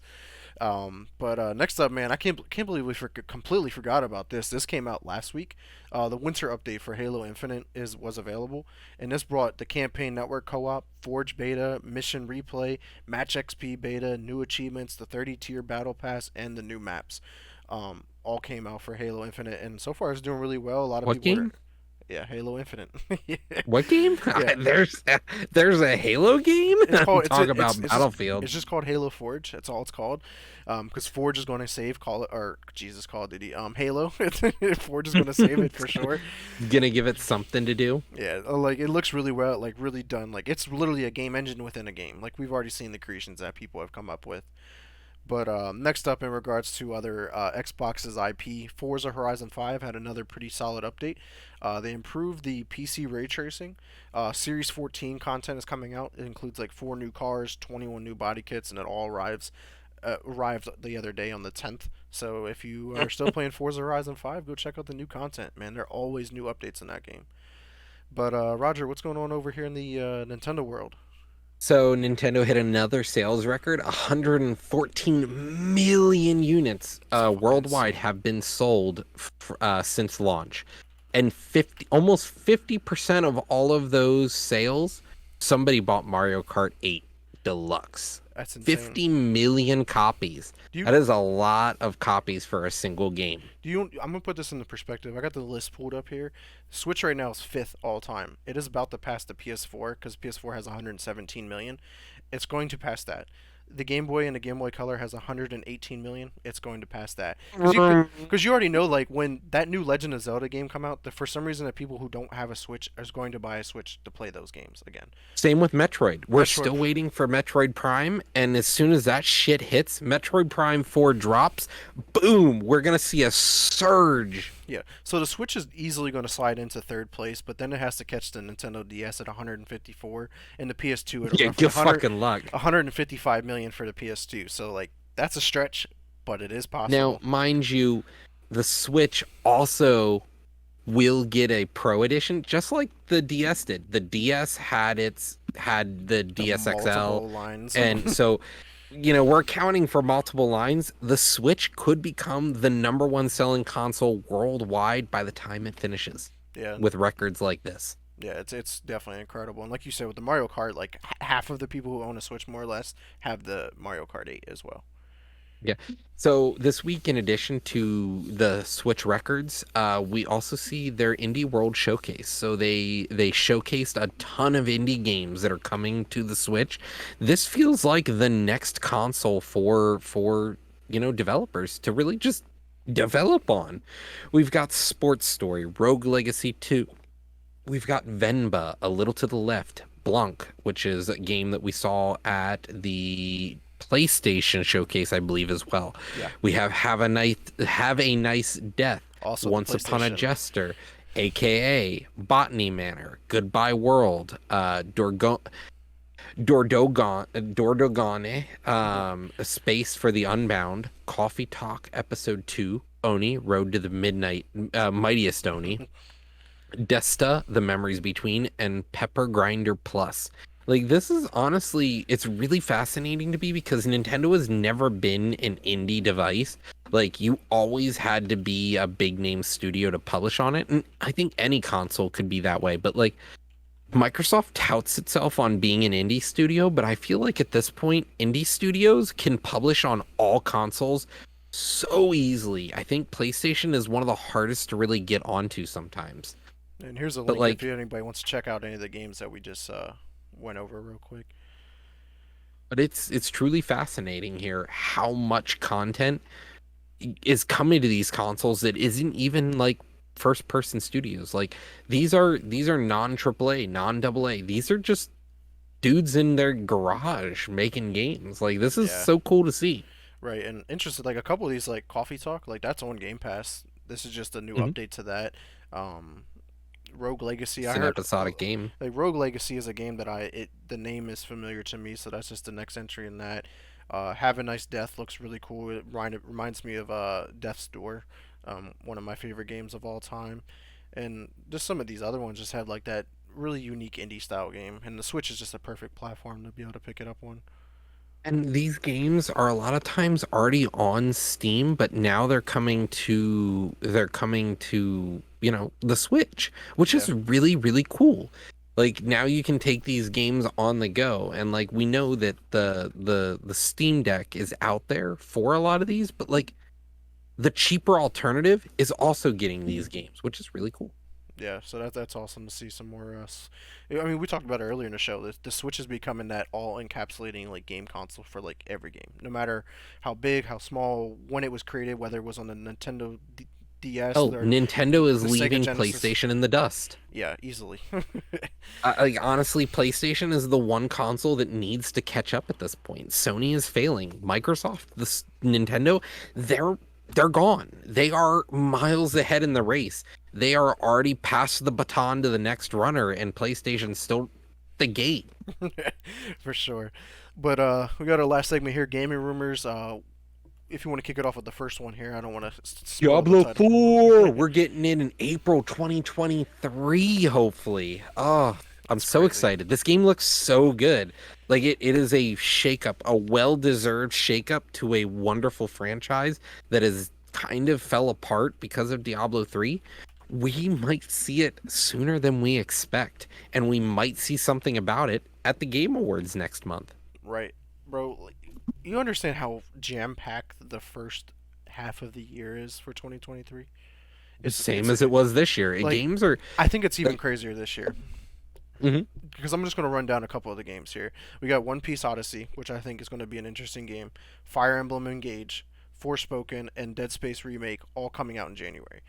A: But next up, man, I can't believe we completely forgot about this. This came out last week. The winter update for Halo Infinite was available, and this brought the campaign network co-op, Forge beta, mission replay, Match XP beta, new achievements, the 30 tier battle pass, and the new maps. All came out for Halo Infinite, and so far it's doing really well. A lot of
B: what
A: people are,
B: game?
A: yeah, Halo Infinite. Yeah,
B: What game?
A: yeah.
B: There's a Halo game?
A: It's called
B: Talk about Battlefield.
A: it's just called Halo Forge. That's all it's called. Because Forge is going to save Call it or Jesus Call of Duty. Halo. Forge is going to save it for sure.
B: Gonna give it something to do.
A: Yeah, like it looks really well, like really done. Like it's literally a game engine within a game. Like we've already seen the creations that people have come up with. But next up, in regards to other Xbox's IP, Forza Horizon 5 had another pretty solid update. They improved the PC ray tracing. Series 14 content is coming out. It includes like 4 new cars, 21 new body kits, and it all arrived the other day on the 10th. So if you are still playing Forza Horizon 5, go check out the new content, man. There are always new updates in that game. But Roger, what's going on over here in the Nintendo world?
B: So Nintendo hit another sales record. 114 million units
A: It's fucking
B: worldwide
A: insane.
B: have been sold since launch, and 50, almost 50% of all of those sales, somebody bought Mario Kart 8 Deluxe.
A: That's insane.
B: 50 million copies.
A: Do you
B: That is a lot of copies for a single game.
A: Do you? I'm gonna put this into perspective. I got the list pulled up here. Switch right now is fifth all time. It is about to pass the PS4 because PS4 has 117 million. It's going to pass that. The Game Boy and the Game Boy Color has 118 million. It's going to pass that because you already know like when that new Legend of Zelda game come out, that for some reason the people who don't have a Switch is going to buy a Switch to play those games again.
B: Same with Metroid. We're
A: Metroid.
B: still waiting for Metroid Prime, and as soon as that shit hits, Metroid Prime 4 drops, boom, we're gonna see a surge.
A: Yeah, so the Switch is easily going to slide into third place, but then it has to catch the Nintendo DS at 154 and the PS2 at
B: Yeah,
A: roughly
B: good fucking luck.
A: 155 million for the PS2. So like that's a stretch, but it is
B: Now,
A: possible.
B: mind you, the Switch also will get a Pro Edition, just like the DS did. The DS had the
A: The
B: DS XL,
A: multiple lines.
B: and so we're accounting for multiple lines. The Switch could become the number one selling console worldwide by the time it finishes
A: Yeah,
B: with records like this.
A: yeah, it's definitely incredible. And like you said with the Mario Kart, like half of the people who own a Switch more or less have the Mario Kart 8 as well.
B: Yeah. So this week, in addition to the Switch records, we also see their Indie World Showcase. So they showcased a ton of indie games that are coming to the Switch. This feels like the next console for developers to really just develop on. We've got Sports Story, Rogue Legacy 2. We've got Venba, A Little to the Left, Blanc, which is a game that we saw at the PlayStation showcase, I believe, as well.
A: Yeah,
B: We have a nice death,
A: also the
B: Once Upon a
A: PlayStation.
B: Jester, aka Botany Manor, Goodbye World, Dordogane, A Space for the Unbound, Coffee Talk Episode 2, Oni, Road to the Midnight, Mightiest Oni, Desta, The Memories Between, and Pepper Grinder Plus. Like, this is honestly, it's really fascinating to me because Nintendo has never been an indie device. Like, you always had to be a big name studio to publish on it. And I think any console could be that way. But, like, Microsoft touts itself on being an indie studio, but I feel like at this point, indie studios can publish on all consoles so easily. I think PlayStation is one of the hardest to really get onto sometimes.
A: And here's a
B: But
A: link if
B: like,
A: anybody wants to check out any of the games that we just went over real quick.
B: but it's truly fascinating here how much content is coming to these consoles that isn't even like first person studios. Like these are non AAA, non AA. These are just dudes in their garage making games. Like this is
A: Yeah,
B: so cool to see.
A: right. And interested, like a couple of these, like Coffee Talk, like that's on Game Pass. This is just a new
B: Mhm.
A: update to that. Um, Rogue Legacy, I
B: It's an
A: heard.
B: episodic game.
A: Like Rogue Legacy is a game that the name is familiar to me, so that's just the next entry in that. Have a Nice Death looks really cool. It reminds me of Death's Door, one of my favorite games of all time. And just some of these other ones just have like that really unique indie style game, and the Switch is just a perfect platform to be able to pick it up on.
B: And these games are a lot of times already on Steam, but now they're coming to, the Switch, which
A: Yeah,
B: is really, really cool. Like now you can take these games on the go, and like we know that the Steam Deck is out there for a lot of these, but like the cheaper alternative is also getting these games, which is really cool.
A: yeah. So that's awesome to see some more. I mean, we talked about it earlier in the show. The Switch is becoming that all encapsulating like game console for like every game, no matter how big, how small, when it was created, whether it was on the DS
B: Oh,
A: or
B: Nintendo is
A: the Sega
B: leaving
A: Genesis.
B: PlayStation in the dust.
A: Yeah, easily.
B: Like honestly, PlayStation is the one console that needs to catch up at this point. Sony is failing. Microsoft, Nintendo, they're they're gone. They are miles ahead in the race. They are already past the baton to the next runner, and PlayStation's still at the gate.
A: For sure. But we got our last segment here, gaming rumors. If you want to kick it off with the first one here, I don't want to spoil the
B: Diablo
A: title.
B: 4. We're getting in April 2023, hopefully. Oh, I'm
A: That's
B: so
A: crazy.
B: excited. This game looks so good. Like it is a shakeup, a well-deserved shakeup to a wonderful franchise that has kind of fell apart because of Diablo 3. We might see it sooner than we expect, and we might see something about it at the Game Awards next month.
A: Right, bro. Like, you understand how jam-packed the first half of the year is for 2023?
B: Same
A: It's
B: as it was this year.
A: like
B: Games are
A: I think it's even
B: like,
A: crazier this year
B: mhm.
A: because I'm just gonna run down a couple of the games here. We got One Piece Odyssey, which I think is gonna be an interesting game. Fire Emblem Engage, Forspoken, and Dead Space Remake all coming out in January.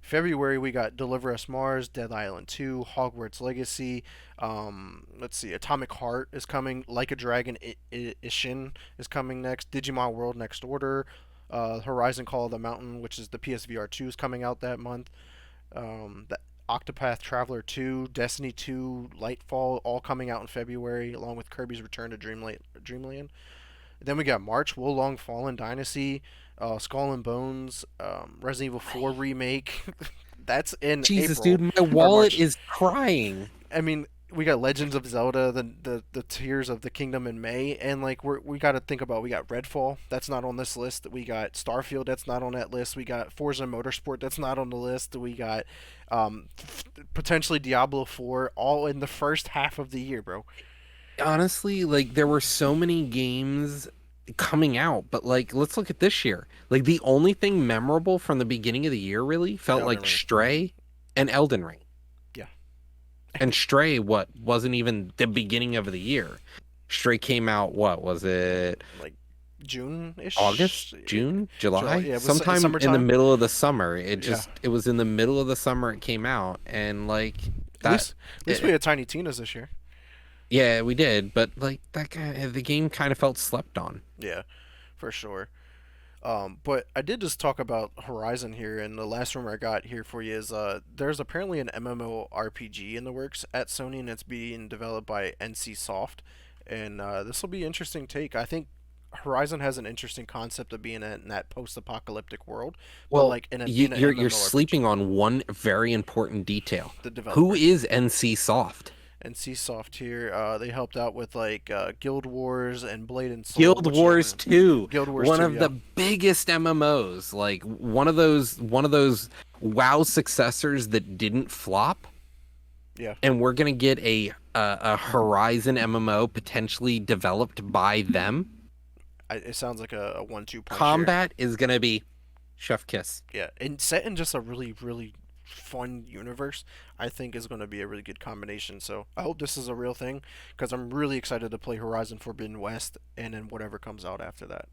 A: February we got Deliver Us Mars, Dead Island 2, Hogwarts Legacy. Let's see, Atomic Heart is coming. Like a Dragon Ishin is coming next. Digimon World Next Order. Horizon Call of the Mountain, which is the PSVR 2, is coming out that month. The Octopath Traveler 2, Destiny 2, Lightfall, all coming out in February, along with Kirby's Return to Dreamland. Then we got March, Wo Long Fallen Dynasty, Skull and Bones, Resident Evil 4 remake. That's in
B: Jesus,
A: April
B: dude, my
A: or
B: wallet
A: March.
B: is crying.
A: I mean, we got Legends of Zelda, the Tears of the Kingdom in May, and like we got to think about we got Redfall that's not on this list. We got Starfield that's not on that list. We got Forza Motorsport that's not on the list. We got potentially Diablo 4 all in the first half of the year, bro.
B: Honestly, like there were so many games coming out, but like let's look at this year. Like the only thing memorable from the beginning of the year really felt
A: Elden
B: like
A: Ring.
B: Stray and Elden Ring.
A: Yeah.
B: And Stray, what wasn't even the beginning of the year. Stray came out, what was it?
A: Like June
B: August,
A: ish.
B: June,
A: July.
B: July,
A: Yeah, it was
B: sometime in the
A: summertime.
B: middle of the summer.
A: Yeah.
B: It was in the middle of the summer it came out, and like
A: At
B: that.
A: least we had Tiny Tina's this year.
B: Yeah, we did, but like that guy, the game kind of felt slept on.
A: Yeah, for sure. But I did just talk about Horizon here, and the last rumor I got here for you is there's apparently an MMORPG in the works at Sony, and it's being developed by NC Soft, and this will be an interesting take. I think Horizon has an interesting concept of being in that post-apocalyptic world, but
B: Well,
A: like in an
B: you're
A: MMORPG,
B: sleeping on one very important detail.
A: the
B: Who
A: developer.
B: is NC Soft?
A: NC Soft here, they helped out with like Guild Wars and Blade and Soul,
B: Guild
A: which
B: Wars 2,
A: Guild Wars
B: one
A: 2,
B: of
A: yeah.
B: the biggest MMOs, like one of those WoW successors that didn't flop.
A: Yeah,
B: and we're gonna get a Horizon MMO potentially developed by them.
A: it sounds like a one-two punch here.
B: Combat is gonna be chef kiss.
A: Yeah, and set in just a really, really fun universe, I think is going to be a really good combination. So I hope this is a real thing because I'm really excited to play Horizon Forbidden West and then whatever comes out after that.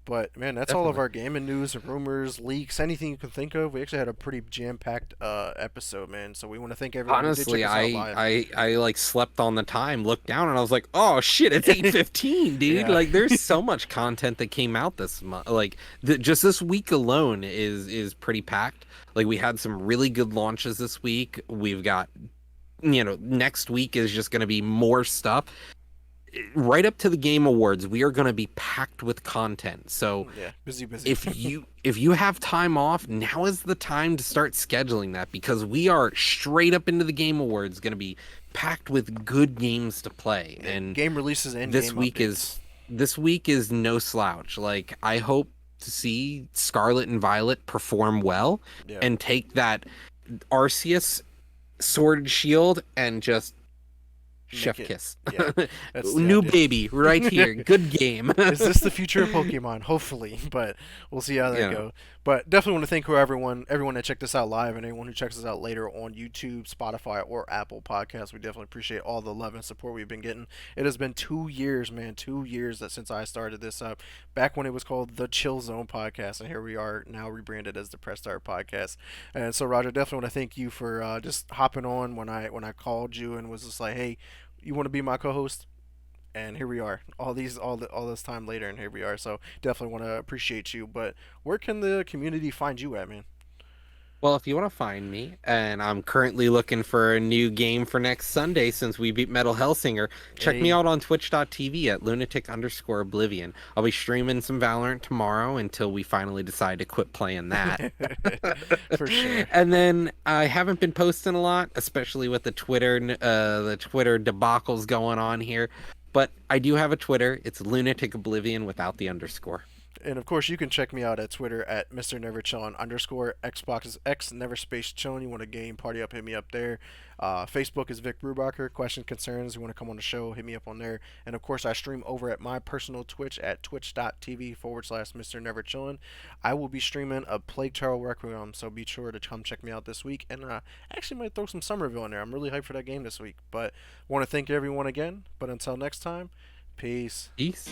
A: But man, that's all of
B: Definitely.
A: our gaming news, rumors, leaks, anything you can think of. We actually had a pretty jam-packed episode, man. So we want to thank everyone who did check
B: Honestly,
A: us out
B: I
A: live.
B: I I like slept on the time, looked down, and I was like, "Oh shit, it's 8:15, dude!"
A: Yeah.
B: Like, there's so much content that came out this month. Like, just this week alone is pretty packed. Like, we had some really good launches this week. We've got, next week is just going to be more stuff. Right up to the Game Awards, we are going to be packed with content. So
A: Yeah, busy, busy.
B: if you have time off, now is the time to start scheduling that because we are straight up into the Game Awards going to be packed with good games to play.
A: Yeah,
B: And
A: game releases and
B: this
A: game
B: week
A: updates.
B: is this week is no slouch. Like I hope to see Scarlet and Violet perform well
A: Yeah,
B: and take that Arceus Sword and Shield and just
A: make
B: chef
A: it.
B: kiss.
A: Yeah, that's the
B: New
A: idea.
B: baby right here. Good game.
A: Is this the future of Pokemon? Hopefully, but we'll see how that
B: you know,
A: goes. But definitely want to thank everyone that checked us out live, and anyone who checks us out later on YouTube, Spotify, or Apple Podcasts. We definitely appreciate all the love and support we've been getting. It has been 2 years, man, 2 years that since I started this up. Back when it was called the Chill Zone Podcast, and here we are now rebranded as the Press Start Podcast. And so, Roger, definitely want to thank you for just hopping on when I called you and was just like, hey, you want to be my co-host? And here we are all this time later, and here we are. So definitely want to appreciate you. But where can the community find you at, man?
B: well, if you want to find me, and I'm currently looking for a new game for next Sunday since we beat Metal Hellsinger, check me
A: Hey.
B: out on twitch.tv at lunatic_oblivion. I'll be streaming some Valorant tomorrow until we finally decide to quit playing that.
A: For sure.
B: And then I haven't been posting a lot, especially with the Twitter debacles going on here. But I do have a Twitter. It's Lunatic Oblivion without the underscore.
A: And of course, you can check me out at Twitter at Mr. Never Chillin _ Xbox is X Never Space Chillin. You want a game party up, hit me up there. Facebook is Vic Brubacher. Questions, concerns, you want to come on the show, hit me up on there. And of course, I stream over at my personal Twitch at twitch.tv/ Mr. Never Chillin. I will be streaming a Plague Tale Requiem, so be sure to come check me out this week. And actually might throw some Somerville in there. I'm really hyped for that game this week. But want to thank everyone again. But until next time, peace.
B: Peace.